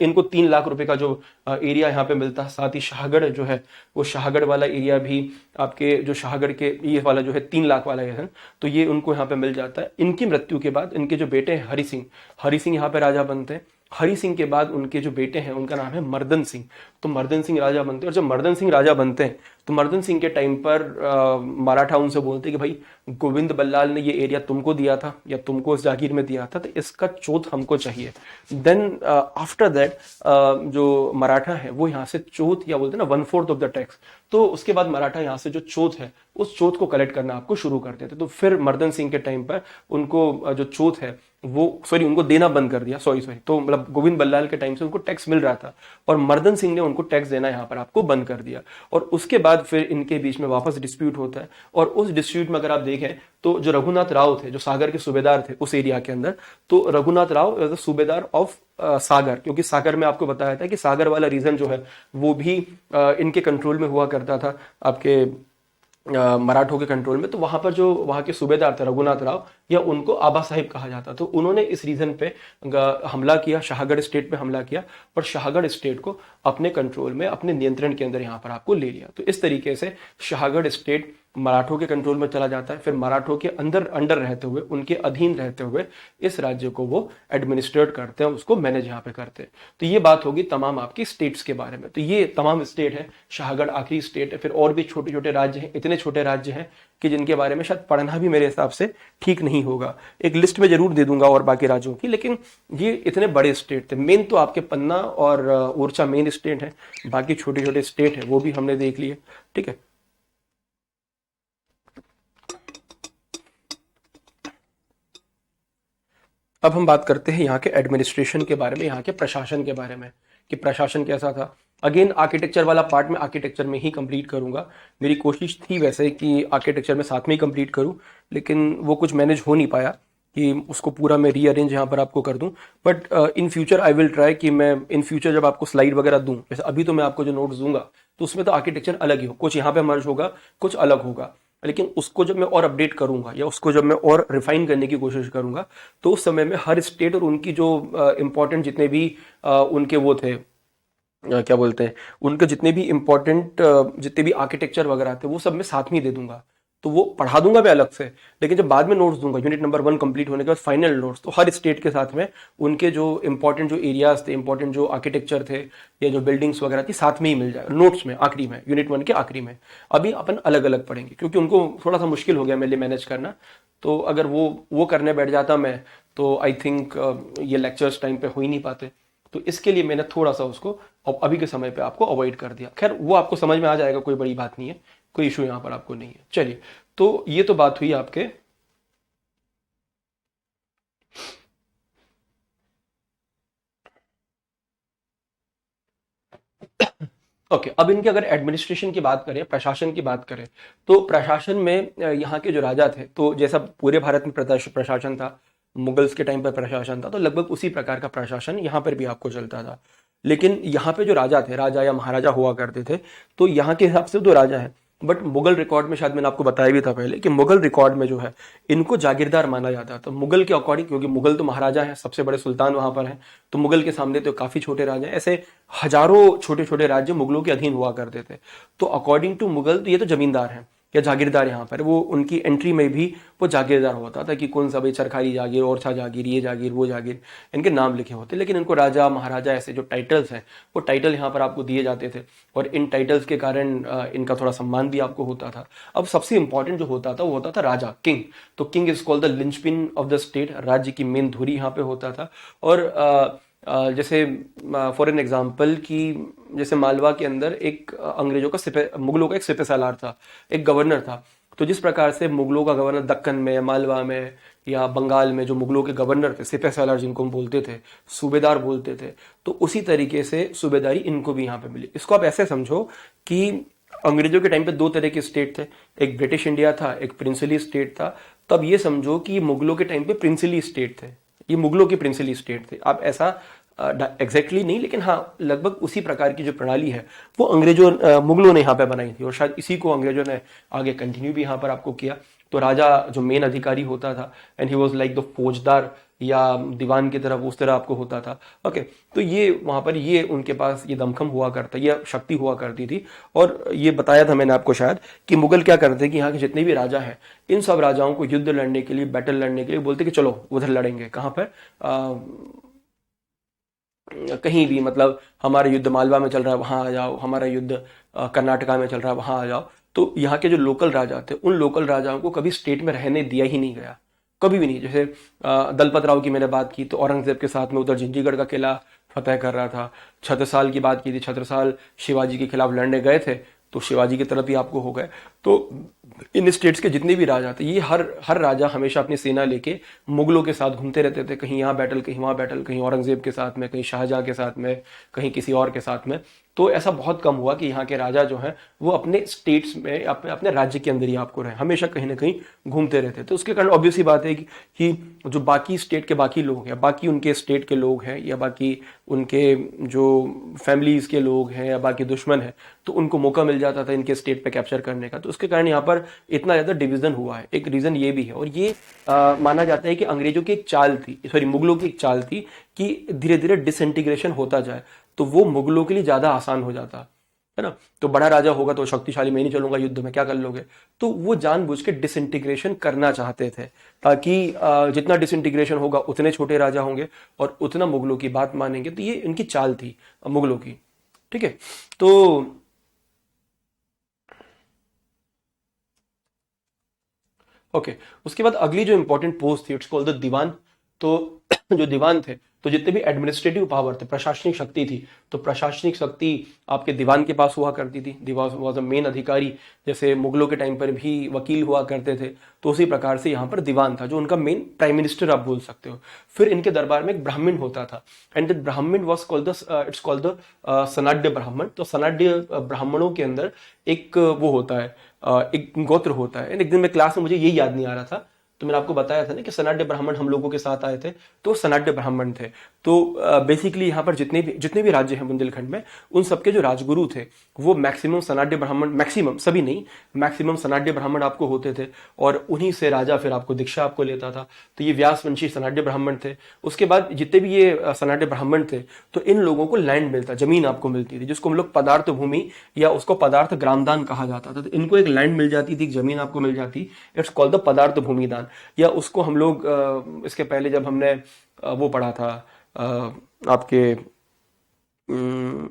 इनको 3 लाख रुपए का जो एरिया यहाँ पे मिलता है, साथ ही शाहगढ़ जो है वो शाहगढ़ वाला एरिया भी आपके जो शाहगढ़ के ये वाला जो है 3 लाख वाला है, तो ये उनको यहाँ पे मिल जाता है। इनकी मृत्यु के बाद इनके जो बेटे हैं हरि सिंह यहाँ पे राजा बनते हैं। हरि सिंह के बाद उनके जो बेटे हैं उनका नाम है मर्दन सिंह, तो मर्दन सिंह राजा बनते हैं। और जब मर्दन सिंह राजा बनते हैं तो मर्दन सिंह के टाइम पर मराठा उनसे बोलते हैं कि भाई गोविंद बल्लाल ने ये एरिया तुमको दिया था या तुमको इस जागीर में दिया था, तो इसका चौथ हमको चाहिए। देन आफ्टर दैट जो मराठा है वो यहाँ से चौथ या बोलते हैं ना 1/4 ऑफ द टैक्स, तो उसके बाद मराठा यहाँ से जो चौथ है उस चौथ को कलेक्ट करना आपको शुरू कर देते। तो फिर मर्दन सिंह के टाइम पर उनको जो चौथ है वो उनको देना बंद कर दिया। तो मतलब गोविंद बल्लाल के टाइम से उनको टैक्स मिल रहा था और मर्दन सिंह ने उनको टैक्स देना यहाँ पर आपको बंद कर दिया। और उसके बाद फिर इनके बीच में वापस डिस्प्यूट होता है और उस डिस्प्यूट में अगर आप देखें तो जो रघुनाथ राव थे जो सागर के सूबेदार थे उस एरिया के अंदर, तो रघुनाथ राव सूबेदार ऑफ सागर, क्योंकि सागर में आपको बताया था कि सागर वाला रीजन जो है वो भी इनके कंट्रोल में हुआ करता था, आपके मराठों के कंट्रोल में। तो वहां पर जो वहां के सूबेदार थे रघुनाथ राव या उनको आबा साहिब कहा जाता, तो उन्होंने इस रीजन पे हमला किया, शाहगढ़ स्टेट पे हमला किया और शाहगढ़ स्टेट को अपने कंट्रोल में अपने नियंत्रण के अंदर यहाँ पर आपको ले लिया। तो इस तरीके से शाहगढ़ स्टेट मराठों के कंट्रोल में चला जाता है। फिर मराठों के अंडर रहते हुए, उनके अधीन रहते हुए इस राज्य को वो एडमिनिस्ट्रेट करते हैं, उसको मैनेज यहाँ पे करते हैं। तो ये बात होगी तमाम आपकी स्टेट्स के बारे में। तो ये तमाम स्टेट है, शाहगढ़ आखिरी स्टेट है। फिर और भी छोटे छोटे राज्य हैं, इतने छोटे राज्य हैं कि जिनके बारे में शायद पढ़ना भी मेरे हिसाब से ठीक नहीं होगा। एक लिस्ट में जरूर दे दूंगा और बाकी राज्यों की, लेकिन ये इतने बड़े स्टेट थे। मेन तो आपके पन्ना और ओरछा मेन स्टेट है, बाकी छोटे छोटे स्टेट है वो भी हमने देख लिए। ठीक है, अब हम बात करते हैं यहाँ के एडमिनिस्ट्रेशन के बारे में, यहाँ के प्रशासन के बारे में कि प्रशासन कैसा था। अगेन आर्किटेक्चर वाला पार्ट में आर्किटेक्चर में ही कंप्लीट करूंगा। मेरी कोशिश थी वैसे कि आर्किटेक्चर में साथ में ही कंप्लीट करूं, लेकिन वो कुछ मैनेज हो नहीं पाया कि उसको पूरा मैं रीअरेंज यहाँ पर आपको कर दूं। But in future I will try कि मैं इन फ्यूचर जब आपको स्लाइड वगैरह दूं, जैसे अभी तो मैं आपको जो नोट्स दूंगा तो उसमें तो आर्किटेक्चर अलग ही हो, कुछ यहाँ पे मर्ज होगा, कुछ अलग होगा, लेकिन उसको जब मैं और अपडेट करूंगा या उसको जब मैं और रिफाइन करने की कोशिश करूंगा तो उस समय में हर स्टेट और उनकी जो इंपॉर्टेंट जितने भी उनके वो थे क्या बोलते हैं, उनके जितने भी इंपॉर्टेंट जितने भी आर्किटेक्चर वगैरह थे वो सब मैं साथ में ही दे दूंगा। तो वो पढ़ा दूंगा मैं अलग से, लेकिन जब बाद में नोट्स दूंगा यूनिट नंबर 1 कंप्लीट होने के बाद फाइनल नोट्स, तो हर स्टेट के साथ में उनके जो इंपॉर्टेंट जो एरियाज थे, इंपॉर्टेंट जो आर्किटेक्चर थे या जो बिल्डिंग्स वगैरह थी साथ में ही मिल जाएगा नोट्स में, आखिरी में यूनिट 1 के आखिरी में। अभी अपन अलग अलग पढ़ेंगे क्योंकि उनको थोड़ा सा मुश्किल हो गया मेरे लिए मैनेज करना। तो अगर वो करने बैठ जाता मैं तो आई थिंक ये लेक्चर्स टाइम पे हो ही नहीं पाते। तो इसके लिए मैंने थोड़ा सा उसको अभी के समय पे आपको अवॉइड कर दिया। खैर वो आपको समझ में आ जाएगा, कोई बड़ी बात नहीं है, कोई इशू यहाँ पर आपको नहीं है। चलिए, तो ये तो बात हुई आपके ओके। अब इनके अगर एडमिनिस्ट्रेशन की बात करें, प्रशासन की बात करें, तो प्रशासन में यहाँ के जो राजा थे, तो जैसा पूरे भारत में प्रशासन था, मुगल्स के टाइम पर प्रशासन था, तो लगभग उसी प्रकार का प्रशासन यहाँ पर भी आपको चलता था। लेकिन यहाँ पे जो राजा थे, राजा या महाराजा हुआ करते थे, तो यहाँ के हिसाब से तो राजा है, बट मुगल रिकॉर्ड में शायद मैंने आपको बताया भी था पहले कि मुगल रिकॉर्ड में जो है इनको जागीरदार माना जाता है। तो मुगल के अकॉर्डिंग, क्योंकि मुगल तो महाराजा हैं, सबसे बड़े सुल्तान वहां पर हैं, तो मुगल के सामने तो काफी छोटे राजा हैं, ऐसे हजारों छोटे छोटे राज्य मुगलों के अधीन हुआ करते थे। तो अकॉर्डिंग टू मुगल तो ये तो जमींदार हैं या जागीरदार, यहाँ पर वो उनकी एंट्री में भी वो जागीरदार होता था कि कौन सा भाई चरखारी जागीर, ओरछा जागीर, ये जागीर, वो जागीर, इनके नाम लिखे होते। लेकिन इनको राजा महाराजा ऐसे जो टाइटल्स हैं वो टाइटल यहाँ पर आपको दिए जाते थे और इन टाइटल्स के कारण इनका थोड़ा सम्मान भी आपको होता था। अब सबसे इंपॉर्टेंट जो होता था वो होता था राजा, किंग। तो king is called the linchpin of the state, राज्य की मेन धुरी यहाँ पे होता था। और जैसे फॉर एन एग्जाम्पल कि जैसे मालवा के अंदर एक अंग्रेजों का मुगलों का एक सिपह सालार था, एक गवर्नर था। तो जिस प्रकार से मुगलों का गवर्नर दक्कन में, मालवा में या बंगाल में जो मुगलों के गवर्नर थे, सिपह सालार जिनको हम बोलते थे, सूबेदार बोलते थे, तो उसी तरीके से सूबेदारी इनको भी यहाँ पे मिली। इसको आप ऐसे समझो कि अंग्रेजों के टाइम पे 2 तरह के स्टेट थे, एक ब्रिटिश इंडिया था, एक प्रिंसली स्टेट था। तब ये समझो कि मुगलों के टाइम पे प्रिंसली स्टेट थे, ये मुगलों की प्रिंसली स्टेट थे। आप ऐसा एग्जैक्टली नहीं, लेकिन हाँ लगभग उसी प्रकार की जो प्रणाली है वो मुगलों ने यहाँ पे बनाई थी और शायद इसी को अंग्रेजों ने आगे कंटिन्यू भी यहाँ पर आपको किया। तो राजा जो मेन अधिकारी होता था, and he was like the फौजदार या दीवान की तरफ, उस तरह आपको होता था। ओके, तो ये वहां पर ये उनके पास ये दमखम हुआ करता, ये शक्ति हुआ करती थी। और ये बताया था मैंने आपको शायद कि मुगल क्या करते कि यहाँ के जितने भी राजा हैं, इन सब राजाओं को युद्ध लड़ने के लिए, बैटल लड़ने के लिए बोलते कि चलो उधर लड़ेंगे। कहाँ पर? कहीं भी, मतलब हमारा युद्ध मालवा में चल रहा है वहां आ जाओ, हमारा युद्ध कर्नाटका में चल रहा है वहां आ जाओ। तो यहाँ के जो लोकल राजा थे, उन लोकल राजाओं को कभी स्टेट में रहने दिया ही नहीं गया, कभी भी नहीं। जैसे दलपत राव की मैंने बात की, तो औरंगजेब के साथ में उधर जिंजीगढ़ का किला फतेह कर रहा था। छत्रसाल की बात की थी, छत्रसाल शिवाजी के खिलाफ लड़ने गए थे, तो शिवाजी की तरफ ही आपको हो गए। तो इन स्टेट्स के जितने भी राजा थे, ये हर हर राजा हमेशा अपनी सेना लेके मुगलों के साथ घूमते रहते थे, कहीं यहाँ बैटल, कहीं वहां बैटल, कहीं औरंगजेब के साथ में, कहीं शाहजहां के साथ में, कहीं किसी और के साथ में। तो ऐसा बहुत कम हुआ कि यहाँ के राजा जो हैं वो अपने स्टेट्स में, अपने राज्य के अंदर ही आपको रहे, हमेशा कहीं ना कहीं घूमते रहते। तो उसके कारण ऑब्वियस ही बात है कि जो बाकी स्टेट के बाकी लोग हैं, बाकी उनके स्टेट के लोग हैं, या बाकी उनके जो फैमिलीज के लोग हैं, या बाकी दुश्मन है, तो उनको मौका मिल जाता था इनके स्टेट पे कैप्चर करने का। तो उसके कारण यहाँ पर इतना ज्यादा डिवीजन हुआ है। एक रीजन ये भी है, और ये माना जाता है कि अंग्रेजों की एक चाल थी, सॉरी मुगलों की एक चाल थी कि धीरे धीरे डिसइंटीग्रेशन होता जाए, तो वो मुगलों के लिए ज्यादा आसान हो जाता है ना। तो बड़ा राजा होगा तो शक्तिशाली, मैं नहीं चलूंगा युद्ध में, क्या कर लोगे। तो वो जानबूझ के डिसइंटीग्रेशन करना चाहते थे, ताकि जितना डिसइंटीग्रेशन होगा उतने छोटे राजा होंगे और उतना मुगलों की बात मानेंगे। तो ये इनकी चाल थी मुगलों की। ठीक है, तो ओके, उसके बाद अगली जो इंपॉर्टेंट पोस्ट थी, इट्स कॉल्ड द दीवान। तो जो दीवान थे, तो जितने भी एडमिनिस्ट्रेटिव पावर थे, प्रशासनिक शक्ति थी, तो प्रशासनिक शक्ति आपके दीवान के पास हुआ करती थी। दीवान वॉज अ मेन अधिकारी। जैसे मुगलों के टाइम पर भी वकील हुआ करते थे, तो उसी प्रकार से यहाँ पर दीवान था, जो उनका मेन प्राइम मिनिस्टर आप बोल सकते हो। फिर इनके दरबार में एक ब्राह्मण होता था, एंड द ब्राह्मण was called the, it's called the Sanadhya ब्राह्मण। तो सनाड्य ब्राह्मणों के अंदर एक वो होता है, एक गोत्र होता है। एक दिन में क्लास में मुझे यही याद नहीं आ रहा था, तो मैंने आपको बताया था ना कि सनाड्य ब्राह्मण हम लोगों के साथ आए थे, तो सनाड्य ब्राह्मण थे। तो बेसिकली यहाँ पर जितने भी राज्य हैं बुंदेलखंड में, उन सबके जो राजगुरु थे वो मैक्सिमम सनाड्य ब्राह्मण, मैक्सिमम, सभी नहीं, मैक्सिमम सनाड्य ब्राह्मण आपको होते थे। और उन्हीं से राजा फिर आपको दीक्षा आपको लेता था। तो ये व्यासवंशी सनाड्य ब्राह्मण थे। उसके बाद जितने भी ये सनाड्य ब्राह्मण थे, तो इन लोगों को लैंड मिलता, जमीन आपको मिलती थी, जिसको हम लोग पदार्थ भूमि या उसको पदार्थ ग्रामदान कहा जाता था। तो इनको एक लैंड मिल जाती थी, जमीन आपको मिल जाती, इट्स कॉल्ड द पदार्थ भूमि दान। या उसको हम लोग इसके पहले जब हमने वो पढ़ा था, आपके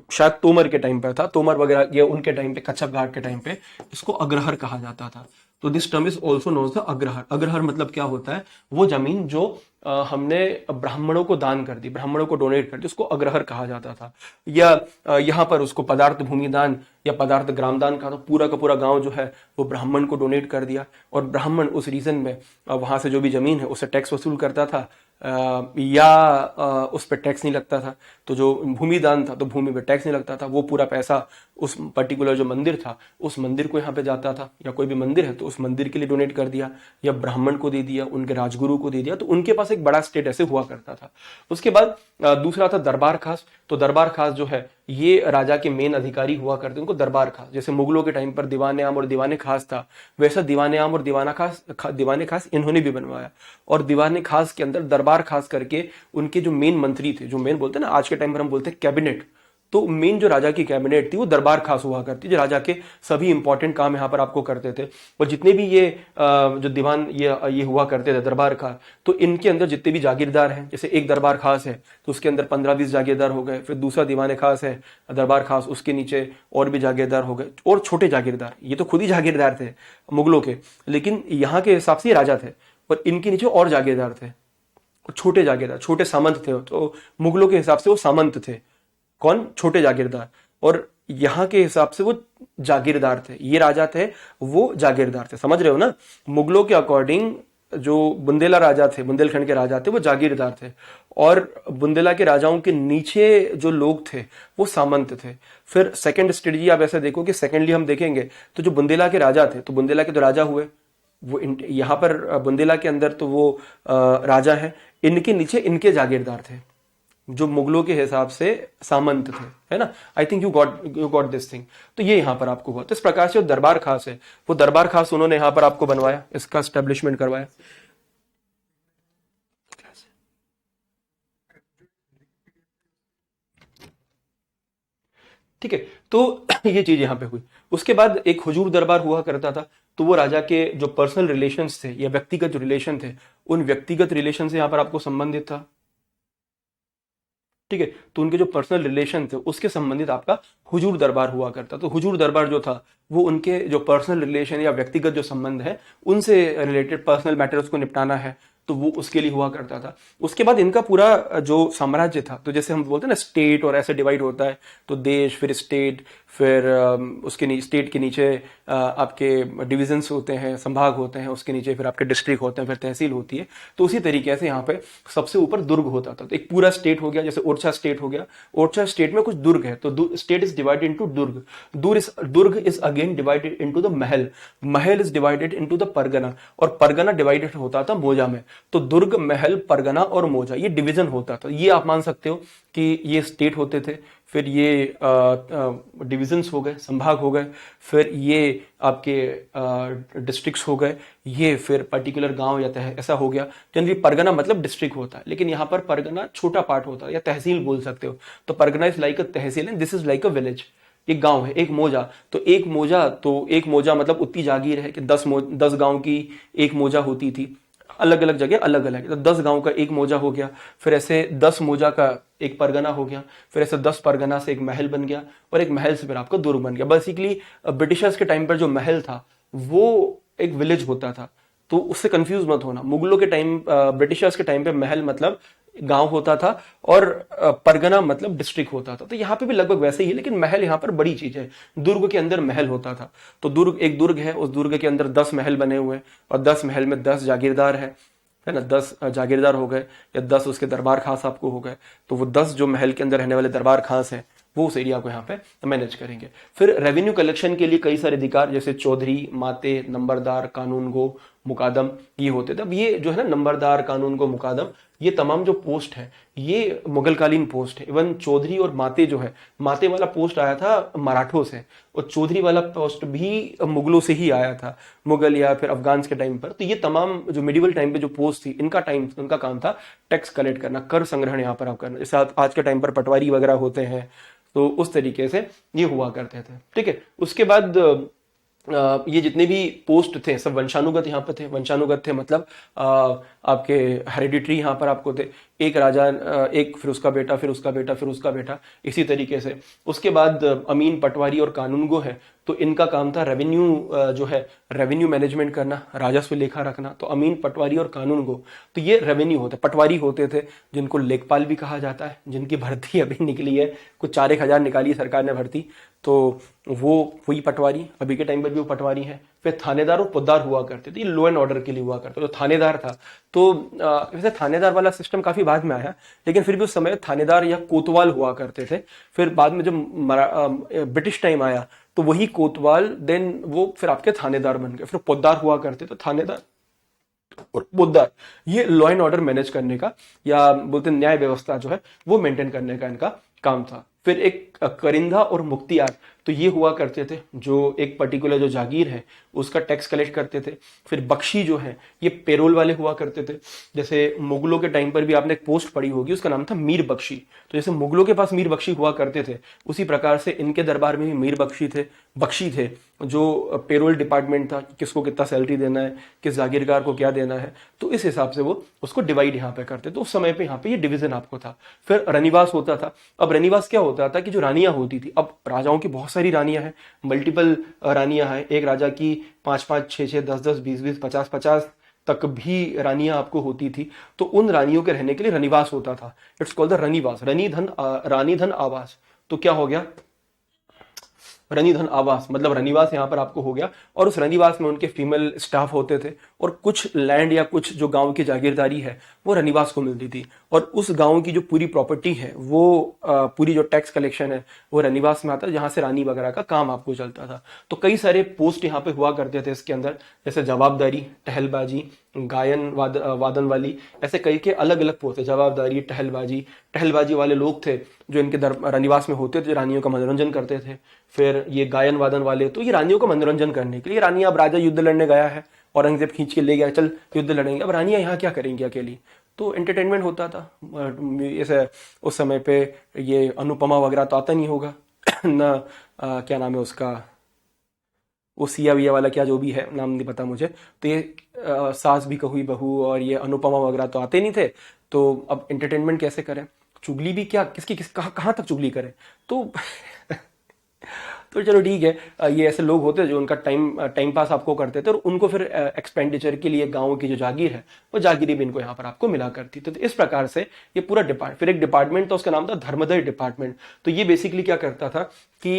शायद तोमर के टाइम पर था, तोमर वगैरह या उनके टाइम पे, कच्छप घाट के टाइम पे, इसको अग्रहर कहा जाता था। तो this term is also known the agrahar. अग्रहर मतलब क्या होता है, वो जमीन जो हमने ब्राह्मणों को दान कर दी, ब्राह्मणों को डोनेट कर दी, उसको अग्रहर कहा जाता था। या यहाँ पर उसको पदार्थ भूमि दान या पदार्थ ग्राम दान कहा। तो पूरा का पूरा गांव जो है वो ब्राह्मण को डोनेट कर दिया, और ब्राह्मण उस रीजन में वहां से जो भी जमीन है उससे टैक्स वसूल करता था, या उस पर टैक्स नहीं लगता था। तो जो भूमि दान था, तो भूमि पे टैक्स नहीं लगता था। वो पूरा पैसा उस पर्टिकुलर जो मंदिर था, उस मंदिर को यहाँ पे जाता था, या कोई भी मंदिर है तो उस मंदिर के लिए डोनेट कर दिया, या ब्राह्मण को दे दिया, उनके राजगुरु को दे दिया। तो उनके पास एक बड़ा स्टेट ऐसे हुआ करता था। उसके बाद दूसरा था दरबार खास। तो दरबार खास जो है, ये राजा के मेन अधिकारी हुआ करते, उनको दरबार खास। जैसे मुगलों के टाइम पर दीवान आम और दीवाने खास था, वैसा दीवाने आम और दीवाने खास इन्होंने भी बनवाया। और दीवाने खास के अंदर दरबार खास करके उनके जो मेन मंत्री थे, जो मेन बोलते हैं ना, आज के टाइम पर हम बोलते हैं कैबिनेट, तो मेन जो राजा की कैबिनेट थी वो दरबार खास हुआ करती, जो राजा के सभी इंपॉर्टेंट काम यहाँ पर आपको करते थे। और जितने भी ये जो दीवान ये हुआ करते थे दरबार खास, तो इनके अंदर जितने भी जागीरदार हैं, जैसे एक दरबार खास है तो उसके अंदर 15-20 जागीरदार हो गए, फिर दूसरा दीवाने खास है दरबार खास, उसके नीचे और भी जागीरदार हो गए, और छोटे जागीरदार, ये तो खुद ही जागीरदार थे मुगलों के, लेकिन यहाँ के हिसाब से ये राजा थे, और इनके नीचे और जागीरदार थे, छोटे जागीरदार, छोटे सामंत थे। तो मुगलों के हिसाब से वो सामंत थे, कौन, छोटे जागीरदार, और यहाँ के हिसाब से वो जागीरदार थे। ये राजा थे, वो जागीरदार थे, समझ रहे हो ना। मुगलों के अकॉर्डिंग जो बुंदेला राजा थे, बुंदेलखंड के राजा थे, वो जागीरदार थे, और बुंदेला के राजाओं के नीचे जो लोग थे वो सामंत थे। फिर सेकंड स्ट्रेटजी आप ऐसे देखो कि सेकेंडली हम देखेंगे तो जो बुंदेला के राजा थे, तो बुंदेला के तो राजा हुए, वो यहाँ पर बुंदेला के अंदर तो वो राजा है, इनके नीचे इनके जागीरदार थे, जो मुगलों के हिसाब से सामंत थे, है ना। I think you got this thing. तो ये यहाँ पर आपको हुआ। तो इस प्रकार से जो दरबार खास है, वो दरबार खास उन्होंने यहाँ पर आपको बनवाया, इसका स्टेब्लिशमेंट करवाया। ठीक है, तो ये चीज यहाँ पे हुई। उसके बाद एक हुजूर दरबार हुआ करता था। तो वो राजा के जो पर्सनल रिलेशंस थे या व्यक्तिगत जो रिलेशन थे, उन व्यक्तिगत रिलेशन से यहाँ पर आपको संबंधित था। ठीक है, तो उनके जो पर्सनल रिलेशन थे उसके संबंधित आपका हुजूर दरबार हुआ करता। तो हुजूर दरबार जो था वो उनके जो पर्सनल रिलेशन या व्यक्तिगत जो संबंध है उनसे रिलेटेड पर्सनल मैटर्स को निपटाना है, तो वो उसके लिए हुआ करता था। उसके बाद इनका पूरा जो साम्राज्य था, तो जैसे हम बोलते हैं ना स्टेट और ऐसे डिवाइड होता है, तो देश, फिर स्टेट, फिर उसके स्टेट के नीचे आपके डिविजन्स होते हैं, संभाग होते हैं, उसके नीचे फिर आपके डिस्ट्रिक्ट होते हैं, फिर तहसील होती है। तो उसी तरीके से यहाँ पे सबसे ऊपर दुर्ग होता था। तो एक पूरा स्टेट हो गया, जैसे ओरछा स्टेट हो गया, ओरछा स्टेट में कुछ दुर्ग है, तो state is divided into Durg. Durg is again divided into the Mahal, Mahal is divided into the Pargana, और परगना डिवाइडेड होता था मौजा में। तो दुर्ग, महल, परगना और मौजा, ये डिवीजन होता था। ये आप मान सकते हो कि ये स्टेट होते थे, फिर ये डिविजन्स हो गए, संभाग हो गए, फिर ये आपके डिस्ट्रिक्ट्स हो गए, ये फिर पर्टिकुलर गांव या ऐसा हो गया। जनरली परगना मतलब डिस्ट्रिक्ट होता है, लेकिन यहाँ पर परगना छोटा पार्ट होता है, या तहसील बोल सकते हो। तो Pargana is like a tehsil and this is like a village. एक गांव है, एक मोजा, तो एक मोजा मतलब उतनी जागीर है कि 10 गांव की एक मोजा होती थी। अलग अलग जगह अलग अलग, तो 10 गांव का एक मोजा हो गया, फिर ऐसे 10 मोजा का एक परगना हो गया, फिर ऐसे 10 परगना से एक महल बन गया, और एक महल से फिर आपका दुर्ग बन गया। बेसिकली ब्रिटिशर्स के टाइम पर जो महल था वो एक विलेज होता था। तो उससे कंफ्यूज मत होना, मुगलों के टाइम, ब्रिटिशर्स के टाइम पे महल मतलब गांव होता था, और परगना मतलब डिस्ट्रिक्ट होता था। तो यहाँ पे भी लगभग वैसे ही है, लेकिन महल यहाँ पर बड़ी चीज है। दुर्ग के अंदर महल होता था। तो एक दुर्ग है, उस दुर्ग के अंदर 10 महल बने हुए हैं, और 10 महल में 10 जागीरदार है ना, 10 जागीरदार हो गए, या 10 उसके दरबार खास आपको हो गए। तो वो 10 जो महल के अंदर रहने वाले दरबार खास हैं, वो उस एरिया को यहाँ पे मैनेज करेंगे। फिर रेवेन्यू कलेक्शन के लिए कई सारे अधिकार, जैसे चौधरी, माते, नंबरदार, कानूनगो, मुकादम, ये होते थे। अब ये जो है ना नंबरदार, कानूनगो, मुकादम, ये तमाम जो पोस्ट है ये मुगलकालीन पोस्ट है। इवन चौधरी और माते जो है, माते वाला पोस्ट आया था मराठों से, और चौधरी वाला पोस्ट भी मुगलों से ही आया था, मुगल या फिर अफगान के टाइम पर। तो ये तमाम जो मिडिवल टाइम पे जो पोस्ट थी, इनका काम था टैक्स कलेक्ट करना, कर संग्रहण यहाँ पर आप करना। जैसे आज के टाइम पर पटवारी वगैरह होते हैं, तो उस तरीके से ये हुआ करते थे। ठीक है, उसके बाद ये जितने भी पोस्ट थे सब वंशानुगत यहाँ पे थे। वंशानुगत थे मतलब आपके हेरिडिटरी यहाँ पर आपको थे, एक राजा, एक, फिर उसका बेटा, फिर उसका बेटा, फिर उसका बेटा, इसी तरीके से। उसके बाद अमीन, पटवारी और कानूनगो है, तो इनका काम था रेवेन्यू, जो है रेवेन्यू मैनेजमेंट करना, राजस्व लेखा रखना। तो अमीन, पटवारी और कानूनगो, तो ये रेवेन्यू होता है। पटवारी होते थे जिनको लेखपाल भी कहा जाता है, जिनकी भर्ती अभी निकली है, कुछ 4-1 हजार निकाली है सरकार ने भर्ती, तो वो वही पटवारी, अभी के टाइम पर भी वो पटवारी है। फिर थानेदार और पोद्दार हुआ करते थे, ये लॉ एंड ऑर्डर के लिए हुआ करते। तो थानेदार था, तो वैसे थानेदार वाला सिस्टम काफी बाद में आया, लेकिन फिर भी उस समय थानेदार या कोतवाल हुआ करते थे। फिर बाद में जब ब्रिटिश टाइम आया, तो वही कोतवाल देन वो फिर आपके थानेदार बन गए। फिर पोद्दार हुआ करते, तो थानेदार और पोद्दार, ये लॉ एंड ऑर्डर मैनेज करने का, या बोलते न्याय व्यवस्था जो है वो मेंटेन करने का इनका काम था। फिर एक करिंदा और मुख्तियार, तो ये हुआ करते थे, जो एक पर्टिकुलर जो जागीर है उसका टैक्स कलेक्ट करते थे। फिर बख्शी जो है, ये पेरोल वाले हुआ करते थे। जैसे मुगलों के टाइम पर भी आपने एक पोस्ट पढ़ी होगी, उसका नाम था मीर बख्शी। तो जैसे मुगलों के पास मीर बख्शी हुआ करते थे, उसी प्रकार से इनके दरबार में भी मीर बख्शी थे, जो पेरोल डिपार्टमेंट था, किसको कितना सैलरी देना है, किस जागीरदार को क्या देना है, तो इस हिसाब से वो उसको डिवाइड यहाँ पे करते। तो उस समय पे यहाँ पे ये डिवीजन आपको था। फिर रनिवास होता था। अब रनिवास क्या होता था कि जो रानियां होती थी, अब राजाओं की बहुत सारी रानियां हैं, मल्टीपल रानियां हैं, एक राजा की 5-5, 6-6, 10-10, 20-20, 50-50 तक भी रानियां आपको होती थी। तो उन रानियों के रहने के लिए रनिवास होता था। इट्स कॉल्ड द रनिवास, रानी धन आवास। तो क्या हो गया, रनिधन आवास मतलब रनिवास यहाँ पर आपको हो गया। और उस रनिवास में उनके फीमेल स्टाफ होते थे, और कुछ लैंड या कुछ जो गांव की जागीरदारी है वो रनिवास को मिलती थी, और उस गांव की जो पूरी प्रॉपर्टी है वो पूरी जो टैक्स कलेक्शन है वो रनिवास में आता है, जहां से रानी वगैरह का काम आपको चलता था। तो कई सारे पोस्ट यहाँ पे हुआ करते थे इसके अंदर, जैसे जवाबदारी, टहलबाजी, गायन वादन वाली, ऐसे कई के अलग अलग पोस्ट है। जवाबदारी, टहलबाजी वाले लोग थे जो इनके रनिवास में होते थे, रानियों का मनोरंजन करते थे। फिर ये गायन वादन वाले, तो ये रानियों का मनोरंजन करने के लिए, रानी अब राजा युद्ध लड़ने गया है, औरंगजेब खींच के ले गया, चल युद्ध लड़ेंगे, अब रानियां यहाँ क्या करेंगी अकेली, तो एंटरटेनमेंट होता था। ऐसे उस समय पे ये अनुपमा वगैरह तो आता नहीं होगा ना, क्या नाम है उसका, वो सिया विया वाला, क्या जो भी है नाम नहीं पता मुझे। तो ये सास भी कहुई बहू और ये अनुपमा वगैरह तो आते नहीं थे, तो अब एंटरटेनमेंट कैसे करें, चुगली भी क्या, किसकी कहाँ तक चुगली करें, तो तो चलो ठीक है, ये ऐसे लोग होते हैं जो उनका टाइम पास आपको करते थे, और उनको फिर एक्सपेंडिचर के लिए गांव की जो जागीर है वो जागीरी भी इनको यहाँ पर आपको मिला करती थी। तो इस प्रकार से ये पूरा फिर एक डिपार्टमेंट था, उसका नाम था धर्मोदय डिपार्टमेंट। तो ये बेसिकली क्या करता था कि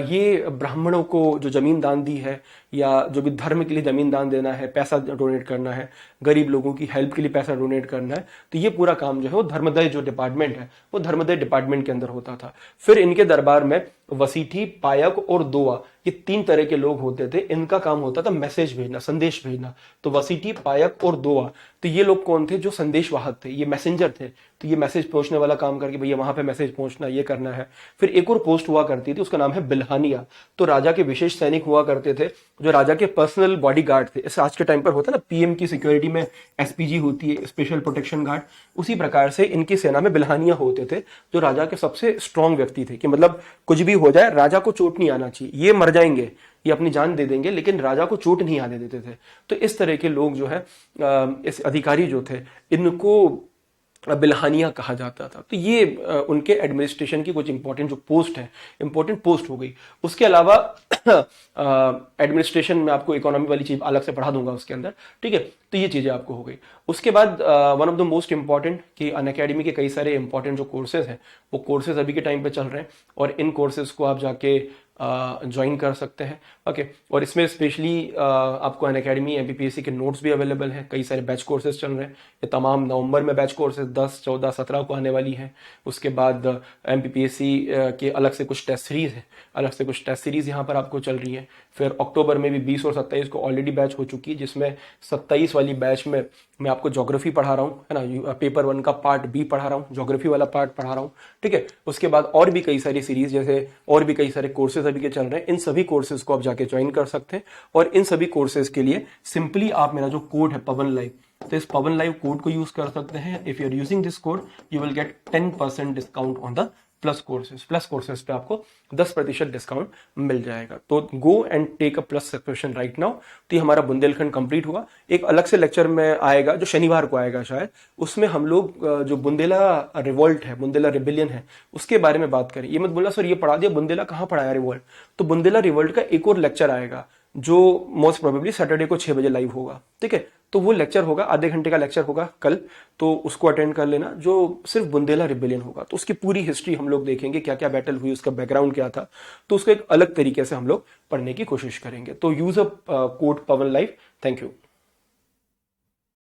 ये ब्राह्मणों को जो जमीन दान दी है, या जो भी धर्म के लिए जमीन दान देना है, पैसा डोनेट करना है, गरीब लोगों की हेल्प के लिए पैसा डोनेट करना है, तो ये पूरा काम जो है वो धर्मोदय जो डिपार्टमेंट है वो धर्मोदय डिपार्टमेंट के अंदर होता था। फिर इनके दरबार में वसीठी, पायक और दोआ, ये 3 तरह के लोग होते थे। इनका काम होता था मैसेज भेजना, संदेश भेजना। तो वसीठी, पायक और दोआ, तो ये लोग कौन थे, जो संदेश वाहक थे, ये मैसेंजर थे। तो ये मैसेज पहुंचने वाला काम करके भैया वहां पे मैसेज पहुंचना, ये करना है। फिर एक और पोस्ट हुआ करती थी, उसका नाम है बिल्हानिया। तो राजा के विशेष सैनिक हुआ करते थे, जो राजा के पर्सनल बॉडीगार्ड थे। इस आज के टाइम पर होता है ना, पीएम की सिक्योरिटी में एसपीजी होती है, स्पेशल प्रोटेक्शन गार्ड, उसी प्रकार से इनकी सेना में बिल्हानिया होते थे, जो राजा के सबसे स्ट्रांग व्यक्ति थे, कि मतलब कुछ भी हो जाए राजा को चोट नहीं आना चाहिए, ये मर जाएंगे, ये अपनी जान दे देंगे, लेकिन राजा को चोट नहीं आने देते थे। तो इस तरह के लोग जो है, इस अधिकारी जो थे, इनको बिल्हानिया कहा जाता था। तो ये उनके एडमिनिस्ट्रेशन की कुछ इंपॉर्टेंट जो पोस्ट है, इंपॉर्टेंट पोस्ट हो गई। उसके अलावा एडमिनिस्ट्रेशन में आपको इकोनॉमी वाली चीज अलग से पढ़ा दूंगा उसके अंदर, ठीक है। तो ये चीजें आपको हो गई। उसके बाद one of the most important, कि अनअकैडमी के कई सारे इंपॉर्टेंट जो कोर्सेज हैं, वो कोर्सेज अभी के टाइम पे चल रहे हैं, और इन कोर्सेज को आप जाके ज्वाइन कर सकते हैं, ओके। और इसमें स्पेशली आपको अनअकैडमी एमपीपीएससी के नोट्स भी अवेलेबल हैं, कई सारे बैच कोर्सेज चल रहे हैं। ये तमाम नवंबर में बैच कोर्सेज 10, 14, 17 को आने वाली हैं। उसके बाद एमपीपीएससी के अलग से कुछ टेस्ट सीरीज यहाँ पर आपको चल रही है। फिर अक्टूबर में भी 20 और 27 को ऑलरेडी बैच हो चुकी है, जिसमें 27 वाली बैच में मैं आपको ज्योग्राफी पढ़ा रहा हूँ, है ना, पेपर 1 का पार्ट बी पढ़ा रहा हूँ, ज्योग्राफी वाला पार्ट पढ़ा रहा हूँ, ठीक है। उसके बाद और भी कई सारी सीरीज, जैसे और भी कई सारे कोर्सेज अभी के चल रहे हैं, इन सभी कोर्सेज को आप जाके ज्वाइन कर सकते हैं। और इन सभी कोर्सेज के लिए सिंपली आप मेरा जो कोड है पवन लाइव, तो इस पवन लाइव कोड को यूज कर सकते हैं। If you are using this code you will get 10% discount on the plus courses पे आपको 10% डिस्काउंट मिल जाएगा। तो go and take a plus subscription right now. तो ये हमारा बुंदेलखंड कंप्लीट हुआ। एक अलग से लेक्चर में आएगा जो शनिवार को आएगा शायद, उसमें हम लोग जो बुंदेला रिवोल्ट है, बुंदेला रिबिलियन है, उसके बारे में बात करें। ये मत बोलना सर ये पढ़ा दिया, बुंदेला कहाँ पढ़ाया रिवोल्ट, तो बुंदेला रिवोल्ट का एक और लेक्चर आएगा जो मोस्ट प्रोबेबली सैटरडे को 6 बजे लाइव होगा, ठीक है। तो वो लेक्चर होगा, आधे घंटे का लेक्चर होगा कल, तो उसको अटेंड कर लेना, जो सिर्फ बुंदेला रिबिलियन होगा। तो उसकी पूरी हिस्ट्री हम लोग देखेंगे, क्या क्या बैटल हुई, उसका बैकग्राउंड क्या था, तो उसको एक अलग तरीके से हम लोग पढ़ने की कोशिश करेंगे। तो use a code Pawan live. Thank you.